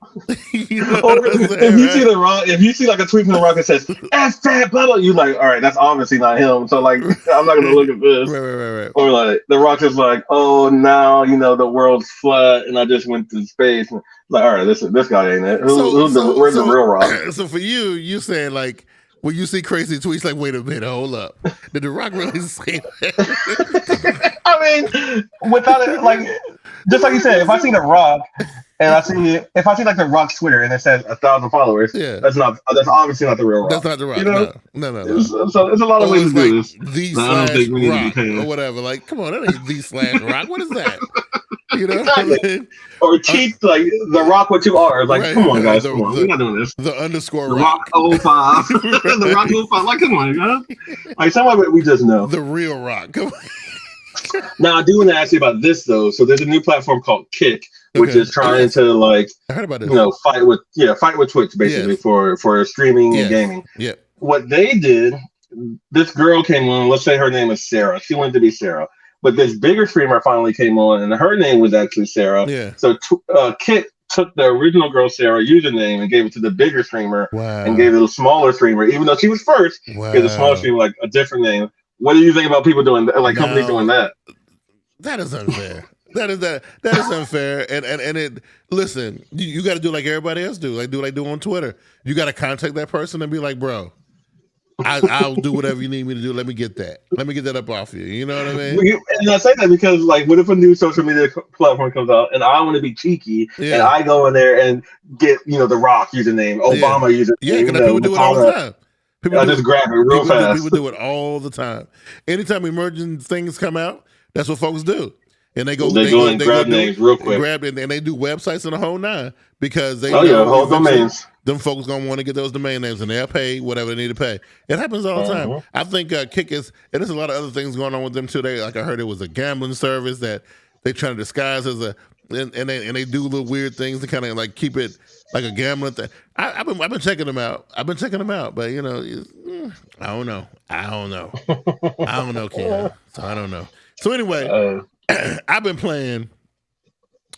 You know what I'm saying, if you see The Rock, if you see like a tweet from The Rock that says "F that," blah blah, you like, all right, that's obviously not him. So like, I'm not gonna look at this. Right. Or like The Rock is like, oh, now the world's flat, and I just went to space. Like, all right, this guy ain't it. Where's the real Rock? So for you saying like, when you see crazy tweets, like, wait a minute, hold up. Did The Rock really say that? I mean, without it, like, just like you said, if I see The Rock and if I see like The Rock's Twitter and it says 1,000 followers, that's obviously not the real Rock. That's not The Rock. No. So there's a lot of ways to do this. The / Rock or whatever. Like, come on, that ain't the / Rock. What is that? You know, exactly. Or cheat like The Rock with 2 R's. Like, come on, guys, come on, we're not doing this. The _ The Rock 05, The Rock 05. Like, come on, guys. Like, somebody we just know. The real Rock. Come on. Now, I do want to ask you about this though. So there's a new platform called Kick, which is trying to like, I heard about this. fight with Twitch basically for streaming and gaming. Yeah. What they did, this girl came on. Let's say her name is Sarah. She wanted to be Sarah. But this bigger streamer finally came on, and her name was actually Sarah. Yeah. So Kit took the original girl Sarah username and gave it to the bigger streamer, and gave the smaller streamer, even though she was first, gave the smaller streamer like a different name. What do you think about people doing that? Like companies doing that? That is unfair. That is unfair. And it. Listen, you got to do like everybody else do. Like do what I do on Twitter. You got to contact that person and be like, bro, I'll do whatever you need me to do. Let me get that. Let me get that up off you. You know what I mean? And I say that because, like, what if a new social media platform comes out and I want to be cheeky and I go in there and get, The Rock username, Obama username. Yeah, because people do it all the time. I just grab it real fast. People do it all the time. Anytime emerging things come out, that's what folks do. And they go and grab names real quick. And they do websites and the whole nine because they whole domains. Them folks gonna want to get those domain names and they'll pay whatever they need to pay. It happens all the time. I think Kick is, and there's a lot of other things going on with them too. I heard it was a gambling service that they trying to disguise as and they do little weird things to kind of like keep it like a gambling thing. I've been checking them out. But I don't know. I don't know, Ken. So I don't know. So anyway, I've been playing.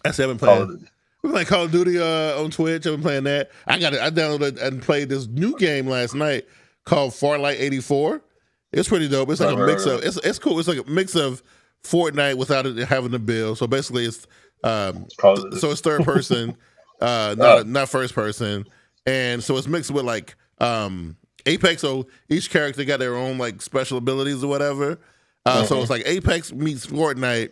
I've been playing. We're playing Call of Duty on Twitch. I've been playing that. I downloaded and played this new game last night called Farlight 84. It's pretty dope. It's like a mix of it's cool. It's like a mix of Fortnite without it having to build. So basically, it's it's third person, not first person, and so it's mixed with like Apex. So each character got their own like special abilities or whatever. So it's like Apex meets Fortnite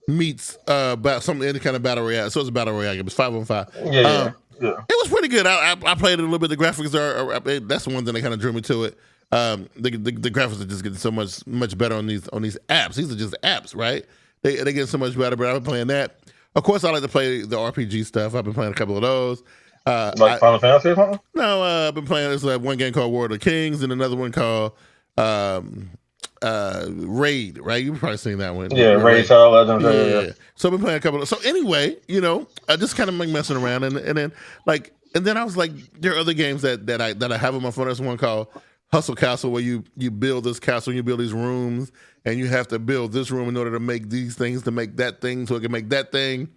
meets about any kind of battle royale. So it's a battle royale game. It's 5-on-5. Yeah. It was pretty good. I played it a little bit. The graphics are that's the one thing that kind of drew me to it. The graphics are just getting so much better on these apps. These are just apps, right? They get so much better. But I've been playing that. Of course, I like to play the RPG stuff. I've been playing a couple of those. Like Final Fantasy or something? No, I've been playing this one game called World of Kings and another one called Raid. Right? You've probably seen that one. Yeah, Raid Shadow Legends. Yeah. So I've been playing a couple of. So anyway, I just kind of like messing around and then I was like, there are other games that I have on my phone. There's one called Hustle Castle where you build this castle and you build these rooms and you have to build this room in order to make these things to make that thing so it can make that thing.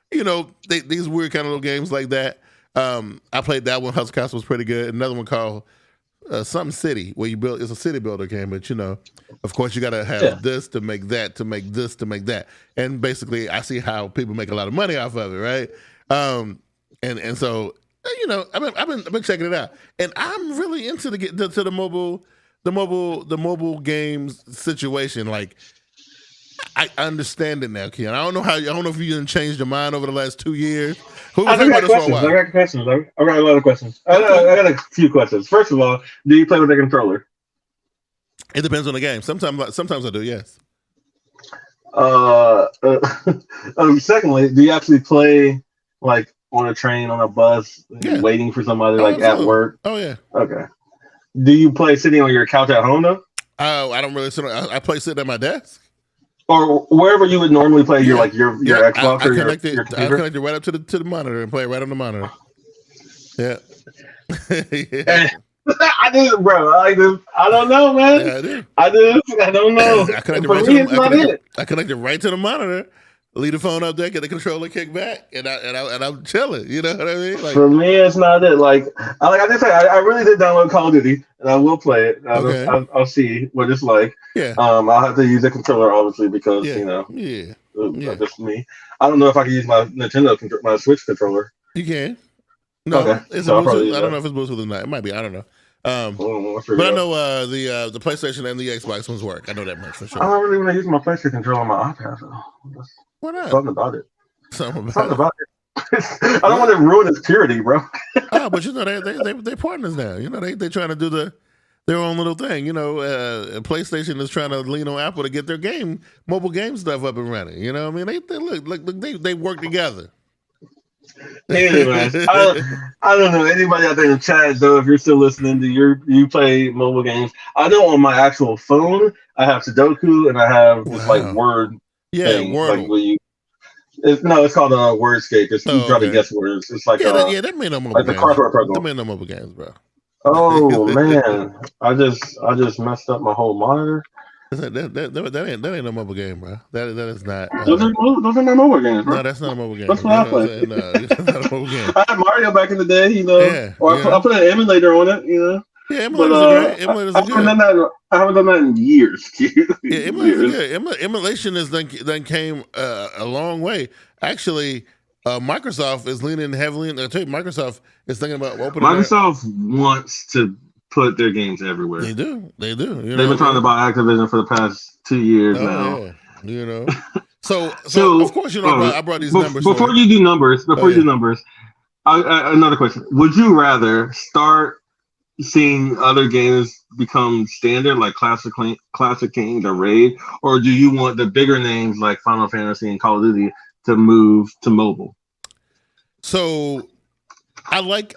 These weird kind of little games like that. I played that one. Hustle Castle was pretty good. Another one called Something City where you build. It's a city builder game, but of course you got to have this to make that to make this to make that. And basically, I see how people make a lot of money off of it, right? And so. I've been checking it out, and I'm really into the mobile games situation. Like, I understand it now, Keon. I don't know if you done changed your mind over the last 2 years. I got questions. I got a lot of questions. I got a few questions. First of all, do you play with a controller? It depends on the game. Sometimes I do. Yes. Secondly, do you actually play like on a train, on a bus, waiting for somebody at work? Oh yeah. Okay. Do you play sitting on your couch at home though? I don't really sit. I play sitting at my desk. Or wherever you would normally play your Xbox or your computer? I connect it right up to the monitor and play it right on the monitor. Yeah. Yeah. I do, bro. I don't know, man. Yeah, I don't know. I connect it right to the monitor. Leave the phone up there, get the controller kicked back, and I'm chilling. You know what I mean? Like, for me, it's not it. Like I did say, I really did download Call of Duty, and I will play it. I'll see what it's like. Yeah. I'll have to use the controller obviously because that's just me. I don't know if I can use my my Switch controller. You can. No, okay. It's I don't know if it's Bluetooth or not. It might be. I don't know. But I know the PlayStation and the Xbox ones work. I know that much for sure. I don't really want to use my PlayStation controller on my iPad though. Why not? Something about it. Something about it. I don't want to ruin its purity, bro. But they're partners now. They trying to do their own little thing. PlayStation is trying to lean on Apple to get their mobile game stuff up and running. You know what I mean? They work together. Anyways, I don't know anybody out there in the chat though. If you're still listening, you play mobile games? I know on my actual phone I have Sudoku and I have this word. Yeah, thing, Wordle. It's called Wordscape. It's you try to guess words. It's like that made no mobile games. The crossword puzzle. That made no mobile games, bro. Oh man, I just messed up my whole monitor. That ain't no mobile game, bro. That is not. Those are not mobile games, bro. No, that's not a mobile game. That's what I play. No, it's not a mobile game. I had Mario back in the day, I put an emulator on it, Yeah, emulators are good. I haven't done that in years. Yeah, emulators are good. Emulation then came a long way. Actually, Microsoft is leaning heavily. I tell you, Microsoft is thinking about opening. Microsoft wants to put their games everywhere. They do. They've been trying to buy Activision for the past 2 years now. Yeah. So of course I brought these numbers. Before you do numbers, another question: would you rather start seeing other games become standard like Classic Kings or Raid, or do you want the bigger names like Final Fantasy and Call of Duty to move to mobile? So I like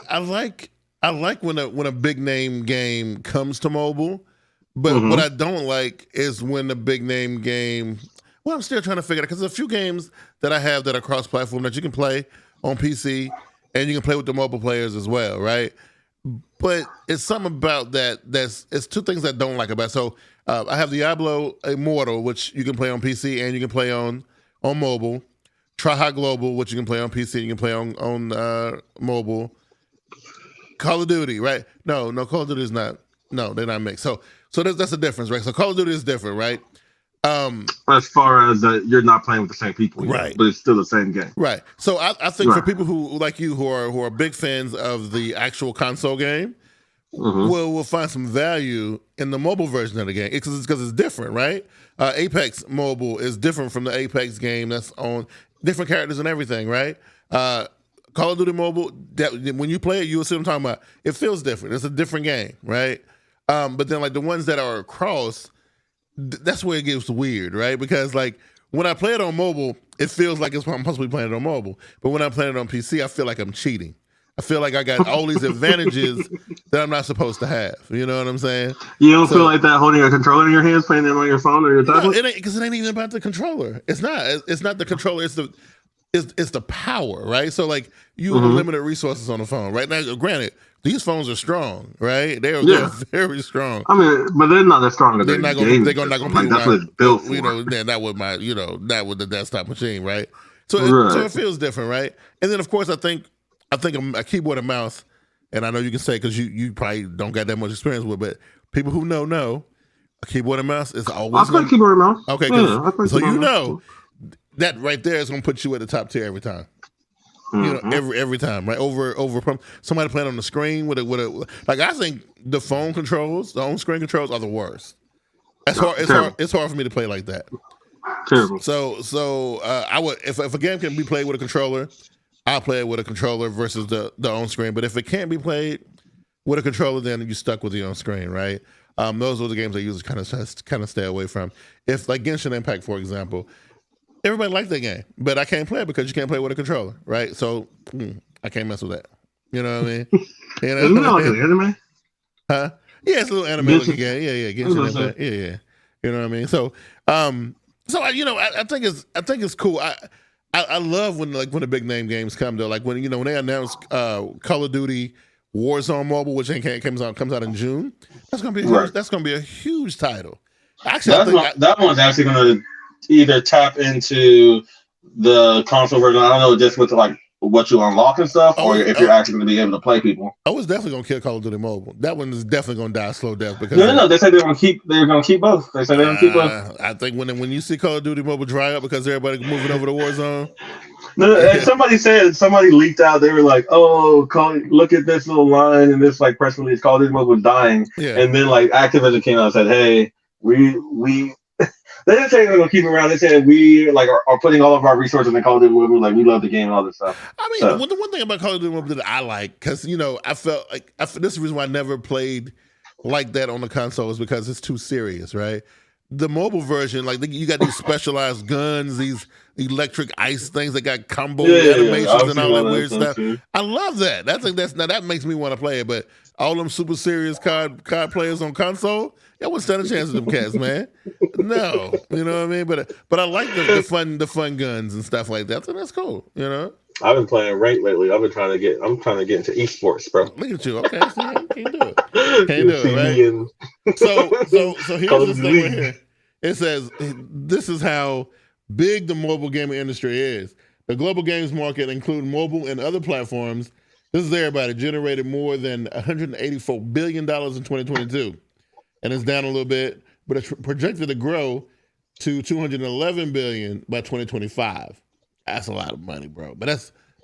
when a big name game comes to mobile, but what I don't like is when the big name game. Well, I'm still trying to figure it out because there's a few games that I have that are cross-platform that you can play on PC and you can play with the mobile players as well, right? But it's something about that it's two things I don't like about it. So I have Diablo Immortal, which you can play on PC and you can play on mobile. Try High Global, which you can play on PC and you can play on mobile. Call of Duty, right? No, Call of Duty is not. No, they're not mixed. So that's the difference, right? So Call of Duty is different, right? As far as you're not playing with the same people, right? But it's still the same game, right? So I think for people who like you who are big fans of the actual console game, will find some value in the mobile version of the game because it's different, right? Apex Mobile is different from the Apex game that's on different characters and everything, right? Call of Duty Mobile, that when you play it, you'll see what I'm talking about. It feels different. It's a different game, right? But then like the ones that are across, that's where it gets weird, right? Because like when I play it on mobile, it feels like I'm supposed to be playing it on mobile. But when I'm playing it on PC, I feel like I'm cheating. I feel like I got all these advantages that I'm not supposed to have. You know what I'm saying? You don't feel like that holding a controller in your hands, playing it on your phone or your tablet? No, because it ain't even about the controller. It's not. It's not the controller. It's the power, right? So like you have limited resources on the phone, right? Now, granted, these phones are strong, right? They're very strong. I mean, but they're not as strong as they're not going to like, that's what it's built for. You know, not with my, not with the desktop machine, right? So it feels different, right? And then of course I think a keyboard and mouse, and I know you can say because you probably don't got that much experience with, but people who know a keyboard and mouse is always. I play keyboard and mouse. Okay, so that right there is going to put you at the top tier every time. Every time, right? Over somebody playing on the screen with a like. I think the phone controls, the on-screen controls, are the worst. It's hard for me to play like that. Terrible. So I would if a game can be played with a controller, I'll play it with a controller versus the on-screen. But if it can't be played with a controller, then you're stuck with the on-screen, right? Those are the games I usually kind of stay away from. If like Genshin Impact, for example. Everybody likes that game, but I can't play it because you can't play with a controller, right? So I can't mess with that. You know what I mean? Isn't that like an anime? Huh? Yeah, it's a little anime-looking game. Yeah. Genshin Impact. Yeah. You know what I mean? So, I think it's cool. I love when the big name games come though. Like when they announced Call of Duty Warzone Mobile, which comes out in June. That's gonna be a huge title. Actually, that one's actually gonna either tap into the console version. I don't know, just with like what you unlock and stuff, or if you're actually going to be able to play people. I was definitely going to kill Call of Duty Mobile. That one is definitely going to die a slow death because no. They said they're going to keep both. They said they're going to keep both. I think when you see Call of Duty Mobile dry up because everybody moving over to Warzone. No, somebody leaked out. They were like, "Oh, look at this little line and this like press release. Call of Duty Mobile was dying." Yeah. And then like Activision came out and said, "Hey, we." They didn't say they're gonna keep it around. They said we like are putting all of our resources in Call of Duty Mobile. Like we love the game and all this stuff. I mean, the one thing about Call of Duty Mobile that I like, because I felt like this is the reason why I never played like that on the console is because it's too serious, right? The mobile version, like you got these specialized guns, these electric ice things that got combo animations and all that weird stuff. Too. I love that. That makes me want to play it. But all them super serious card players on console, I wouldn't stand a chance with them cats, man. No, you know what I mean. But I like the fun guns and stuff like that. So that's cool, I've been playing ranked lately. I'm trying to get into esports, bro. Look at you. Okay, so you can't do it. Right? So here's this thing right here. It says this is how big the mobile gaming industry is. The global games market, including mobile and other platforms, this is everybody, generated more than $184 billion in 2022. And it's down a little bit, but it's projected to grow to $211 billion by 2025. That's a lot of money, bro. But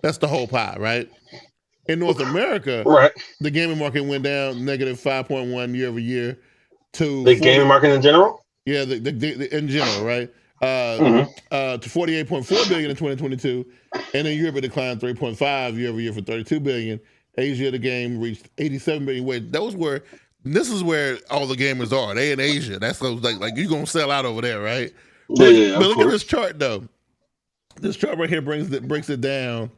that's the whole pie, right? In North America, right, the gaming market went down negative 5.1 year over year to the gaming market in general. Yeah, the in general, right? To 48.4 billion in 2022, and in Europe it declined 3.5 year over year for 32 billion. Asia, the game reached 87 billion. Wait, this is where all the gamers are. They in Asia. That's like you're gonna sell out over there, right? But look at this chart though. This chart right here breaks it down.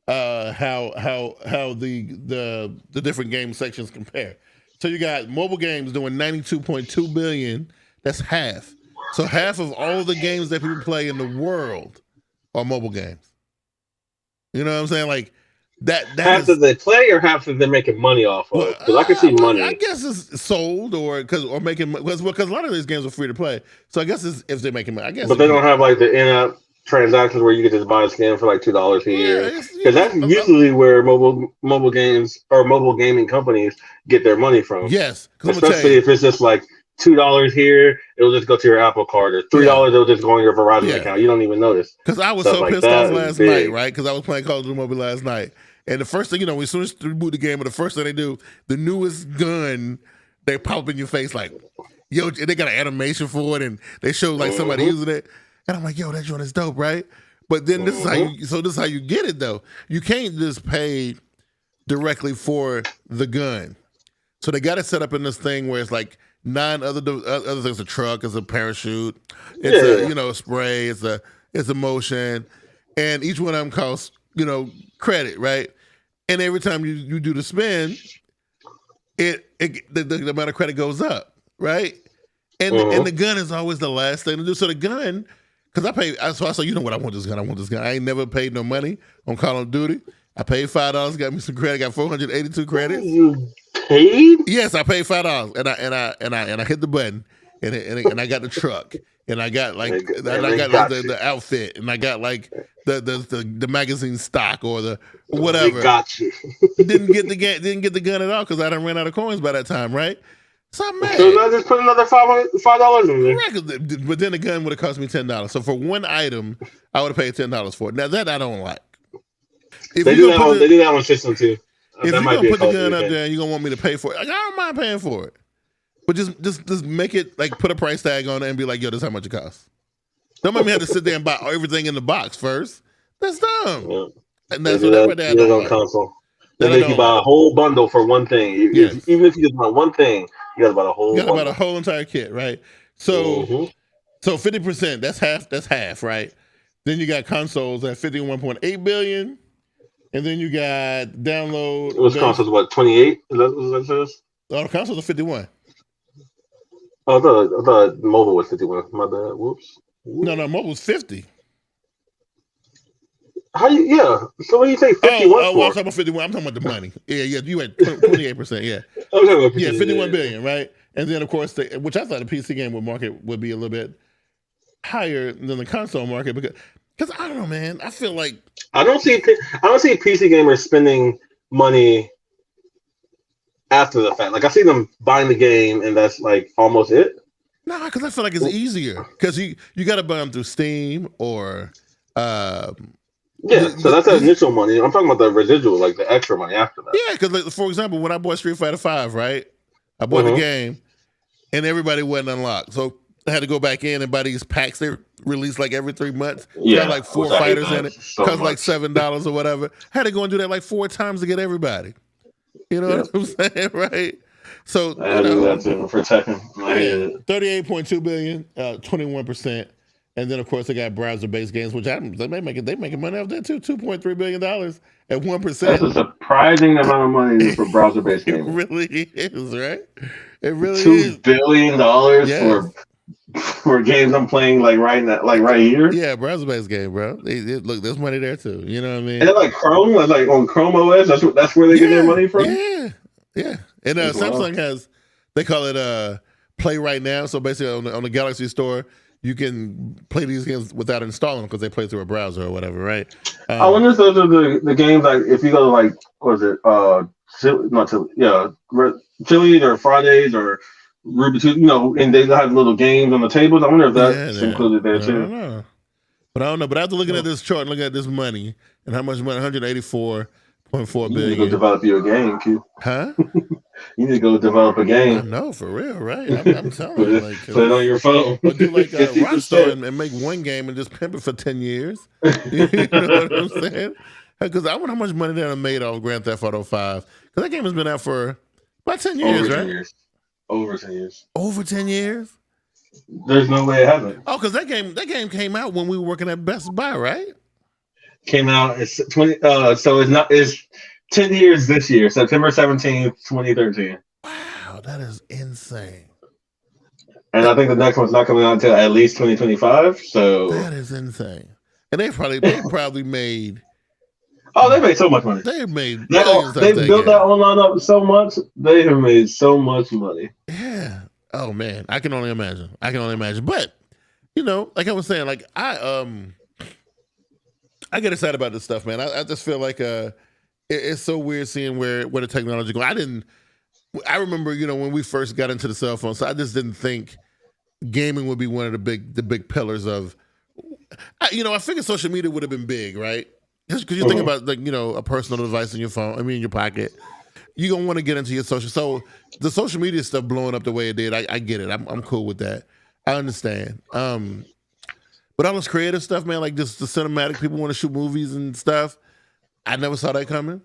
How the different game sections compare. So you got mobile games doing 92.2 billion. That's half. So half of all the games that people play in the world are mobile games. You know what I'm saying? Like that half that they play or half that they're making money off of? Because I can see money. I guess it's sold or making because a lot of these games are free to play. So I guess if they're making money, I guess. But they don't have like the in-app transactions where you can just buy a skin for like $2 a year. Because that's usually where mobile games or mobile gaming companies get their money from. Yes, especially if it's just like $2 here, it'll just go to your Apple Card, or $3, it'll just go on your Verizon account. You don't even notice. Because I was so pissed off last night, right? Because I was playing Call of Duty Mobile last night, and the first thing as soon as you reboot the game, the first thing they do, the newest gun, they pop up in your face like, yo, they got an animation for it, and they show like somebody using it, and I'm like, yo, that joint is dope, right? But then this is how you get it though. You can't just pay directly for the gun. So they got it set up in this thing where it's like 9 other things: a truck, it's a parachute, it's a spray, it's a motion, and each one of them costs credit, right? And every time you do the spin, the amount of credit goes up, right? And the gun is always the last thing to do. So the gun, because I said, you know what, I want this gun. I ain't never paid no money on Call of Duty. I paid $5, got me some credit, got 482 credits. You paid? Yes, I paid $5, and I hit the button, and I got the truck, and I got the outfit, and I got like the magazine stock or the whatever. They got you. didn't get the gun at all because I done ran out of coins by that time, right? So I'm mad. So I just put another $5 in there. Right, but then the gun would have cost me $10. So for one item, I would have paid $10 for it. Now that I don't like. They do that on system too. If you're gonna put the gun up there and you're gonna want me to pay for it, like, I don't mind paying for it. But just make it like put a price tag on it and be like, yo, this is how much it costs. Don't make me have to sit there and buy everything in the box first. That's dumb. Yeah. And that's what I don't on like. console. They make you buy a whole bundle for one thing. Even if you just buy one thing, you gotta buy the whole. You gotta buy the whole entire kit, right? So, so 50%. That's half. That's half, right? Then you got consoles at 51.8 billion, and then you got download. It was consoles what 28? Is that what that says? Oh, the consoles are 51. Oh, I thought mobile was 51. My bad. Whoops. No, mobile was 50. How you? Yeah. So what do you say 51 well, for? I'm talking about 51. I'm talking about the money. Yeah, you had 28%. Yeah. Okay, yeah, 51 billion, right? And then of course, which I thought the PC game market would be a little bit higher than the console market because I don't know, man. I feel like I don't see PC gamers spending money after the fact. Like I see them buying the game, and that's like almost it. No, because I feel like it's easier because you got to buy them through Steam or. So that's the initial money. I'm talking about the residual, like the extra money after that. Yeah, because like, for example, when I bought Street Fighter V, right? I bought the game, and everybody wasn't unlocked, so I had to go back in and buy these packs. They release like every 3 months. Yeah, got like 4 fighters in it. Cost like $7 or whatever. I had to go and do that like 4 times to get everybody. You know what I'm saying, right? So I had to do that too for Tekken. 38.2 billion, 21%. And then, of course, they got browser-based games, which they making money off that too. $2.3 billion at 1%. That's a surprising amount of money for browser-based games. It really is, right? It really is. $2 billion for games I'm playing right here. Yeah, browser-based game, bro. Look, there's money there too. You know what I mean? And then like Chrome, like on Chrome OS, that's where they get their money from. Yeah. And Samsung has, they call it Play Right Now. So basically, on the Galaxy Store, you can play these games without installing them because they play through a browser or whatever, right? I wonder if those are the games like if you go to like what is it? Chili's or Fridays or Ruby, and they have little games on the tables. I wonder if that's included there too. I don't know. But after looking at this chart and looking at this money and how much money, 184.4 billion. You need to go develop your game, Q. Huh? You need to go develop a game. I know, for real, right? I'm telling you. Like, put it on your phone. Or do like Rockstar and make one game and just pimp it for 10 years. You know what I'm saying? Because I wonder how much money they made off Grand Theft Auto 5. Because that game has been out for about 10 years, right? Over 10 years. Over 10 years? There's no way it hasn't. Oh, because that game came out when we were working at Best Buy, right? Came out, it's 20, so it's 10 years this year, September 17th, 2013. Wow, that is insane. And I think the next one's not coming out until at least 2025. So that is insane. And they probably made. Oh, they made so much money. They made millions. They built that online up so much. They have made so much money. Yeah. Oh man, I can only imagine. But like I was saying, like I get excited about this stuff, man. I just feel like it's so weird seeing where the technology goes. I remember, when we first got into the cell phone, so I just didn't think gaming would be one of the big pillars of. I figured social media would have been big, right? Because you think about a personal device in your phone, in your pocket, you're gonna want to get into your social. So the social media stuff blowing up the way it did, I get it. I'm cool with that. I understand. But all this creative stuff, man, like just the cinematic, people want to shoot movies and stuff. I never saw that coming.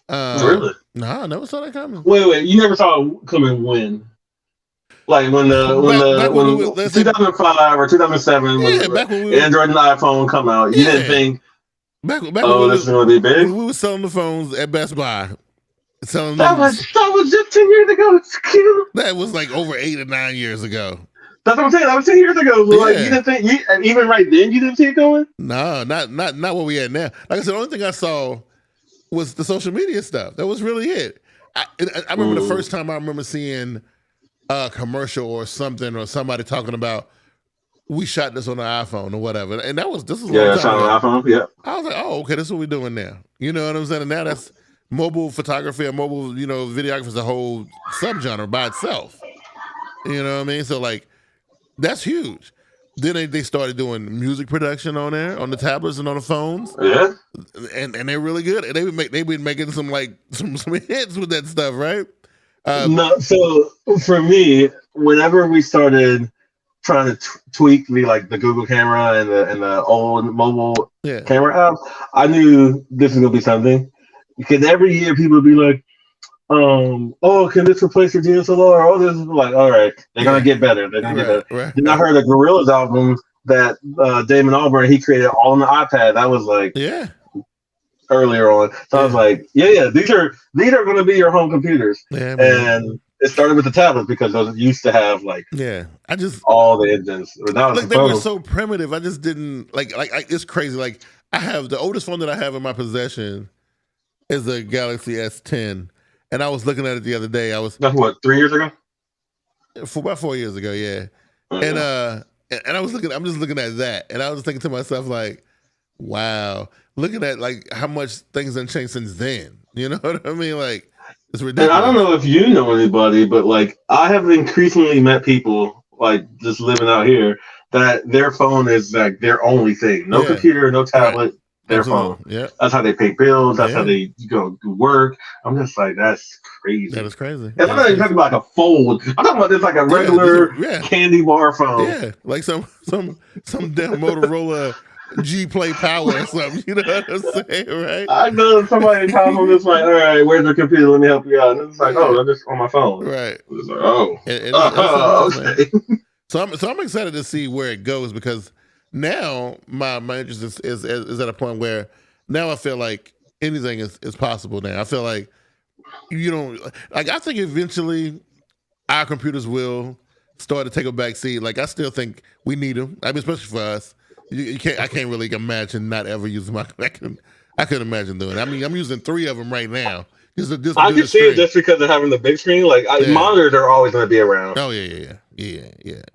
Really? No, I never saw that coming. Wait, you never saw it coming when? Like when 2005 or 2007 when back when we Android and iPhone come out, you didn't think, back this is going to be big? We were selling the phones at Best Buy. That was just 10 years ago. That was like over 8 or 9 years ago. That's what I'm saying. That was 10 years ago. So like, you didn't think, even right then, you didn't see it going? No, not what we had now. Like I said, the only thing I saw was the social media stuff. That was really it. I remember the first time I remember seeing a commercial or something or somebody talking about we shot this on the iPhone or whatever, and this is shot on iPhone. Yeah, I was like, oh, okay, this is what we're doing now. You know what I'm saying? And now that's mobile photography or mobile, videography is a whole subgenre by itself. You know what I mean? So like, that's huge. Then they started doing music production on there, on the tablets and on the phones. Yeah, and they're really good. And they've been making some hits with that stuff, right? No, so for me, whenever we started trying to tweak the Google camera and the old mobile camera app, I knew this was gonna be something. Because every year people would be like, can this replace your DSLR? Oh, this is like, all right, they're gonna get better. They're gonna get better. Right. Then I heard a Gorillaz album that Damon Albarn, he created all on the iPad. That was like earlier on. So I was like, these are gonna be your home computers. Yeah, and it started with the tablets because those used to have all the engines. They were so primitive. I just didn't like it's crazy. Like I have the oldest phone that I have in my possession is a Galaxy S10. And I was looking at it the other day. That's what, 3 years ago? For about 4 years ago, yeah. And I'm just looking at that. And I was thinking to myself, like, wow, looking at like how much things have changed since then. You know what I mean? Like, it's ridiculous. And I don't know if you know anybody, but like I have increasingly met people like just living out here that their phone is like their only thing. No computer, no tablet. Right. Their phone. Yeah. That's how they pay bills. That's how they go to work. I'm just like, that's crazy. That is crazy. And I'm not even talking about like a fold. I'm talking about this like a regular candy bar phone. Yeah. Like some damn Motorola G Play Power or something. You know what I'm saying, right? I know somebody comes on this like, all right, where's the computer? Let me help you out. And it's like, I'm just on my phone. Right. It's like, okay. So I'm excited to see where it goes because now my interest is at a point where now I feel like anything is possible now. I feel like I think eventually our computers will start to take a back seat. Like I still think we need them. I mean, especially for us. I can't really imagine not ever using my. I couldn't imagine doing it. I mean, I'm using 3 of them right now. I can see it just because of having the big screen. Like monitors are always going to be around. Oh yeah,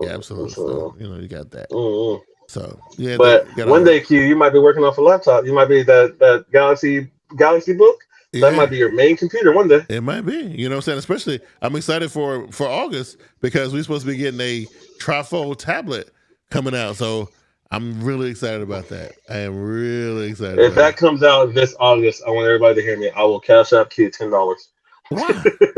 absolutely. So, you got that. Mm-hmm. So but one day, Q, you might be working off a laptop. You might be that Galaxy Book. That might be your main computer one day. It might be. You know what I'm saying? Especially, I'm excited for August because we're supposed to be getting a trifold tablet coming out. So I'm really excited about that. I am really excited. If that comes out this August, I want everybody to hear me. I will cash out Q $10. Why?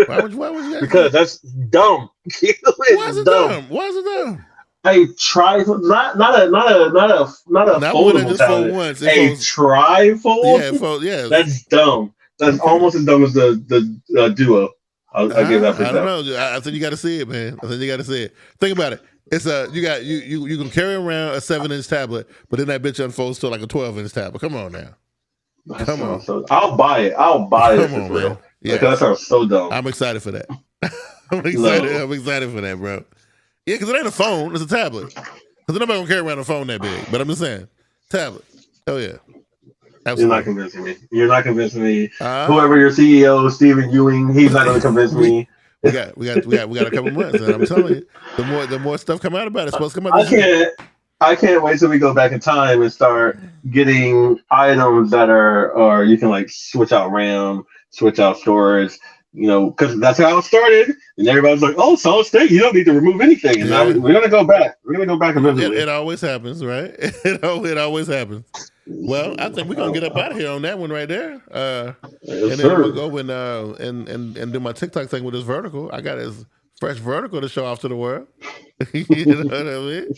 Why would you? Because that's dumb. Why is it dumb? Why is it dumb? A trifold, not a foldable tablet. Once. A trifold. Yeah. That's dumb. That's almost as dumb as the Duo. I'll give that. I don't know. I think you got to see it, man. I think you got to see it. Think about it. It's you can carry around a 7-inch tablet, but then that bitch unfolds to like a 12-inch tablet. Come on now. Come on. I'll buy it. Come on, man. Yeah, that sounds so dumb. I'm excited for that. I'm excited for that, bro. Yeah, because it ain't a phone, it's a tablet. Because nobody gonna carry around a phone that big. But I'm just saying, tablet. Oh yeah. Absolutely. You're not convincing me. Whoever your CEO, Stephen Ewing, he's not gonna convince me. We got a couple months, and I'm telling you, the more stuff come out about it, it's supposed to come out. I can't wait till we go back in time and start getting items that are you can like switch out RAM, switch out storage. Because that's how it started, and everybody's like, "Oh, solid state, you don't need to remove anything." And now we're gonna go back. We're gonna go back eventually. It always happens, right? It always happens. Well, I think we're gonna get up out of here on that one right there. And then we'll go and do my TikTok thing with this vertical. I got this fresh vertical to show off to the world. You know what I mean?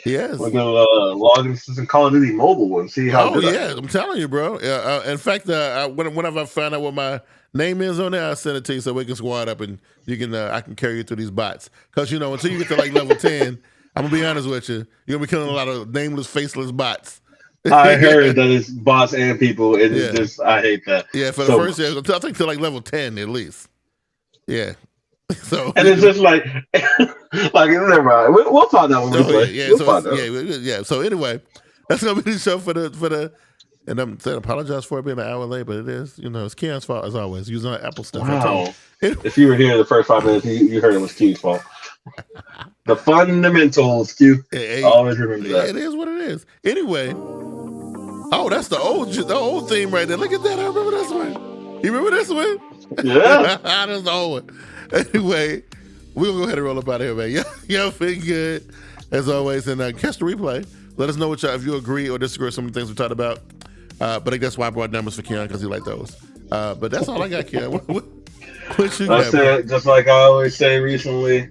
Yes. We're gonna log into some Call of Duty Mobile and see how. Oh yeah, I'm telling you, bro. In fact, whenever I find out what my name is on there, I'll send it to you so we can squad up and you can. I can carry you through these bots. Because until you get to like level 10, I'm gonna be honest with you, you're gonna be killing a lot of nameless, faceless bots. I heard that it's bots and people. It's just I hate that. Yeah, for the first year, I think to like level 10 at least. Yeah. So and it's just like never mind. We'll find out when we play. Yeah. So anyway, that's gonna be the show for the. And I'm saying apologize for it being an hour late, but it is. It's Keon's fault as always. Using Apple stuff. Wow. If you were here the first 5 minutes, you heard it was Q's fault. The fundamentals, Q. Always remember that. It is what it is. Anyway. Oh, that's the old theme right there. Look at that. I remember this one. You remember this one? Yeah. That's the old one. Anyway, we'll go ahead and roll up out of here, man. Y'all feel good as always, and catch the replay. Let us know if you agree or disagree with some of the things we talked about. But I think that's why I brought numbers for Keon, because he liked those. But that's all I got, Keon. What you got? Just like I always say recently,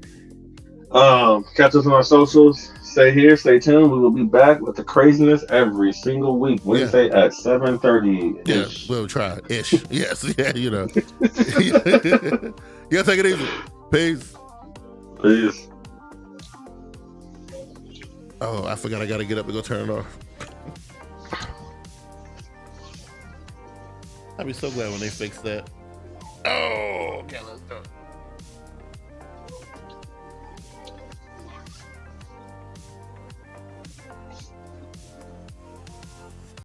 catch us on our socials. Stay here, stay tuned. We will be back with the craziness every single week, Wednesday at 7:30. Yeah, we'll try. Ish. Yes. Yeah, Yeah, take it easy. Peace. Peace. Oh, I forgot I got to get up and go turn it off. I'd be so glad when they fix that.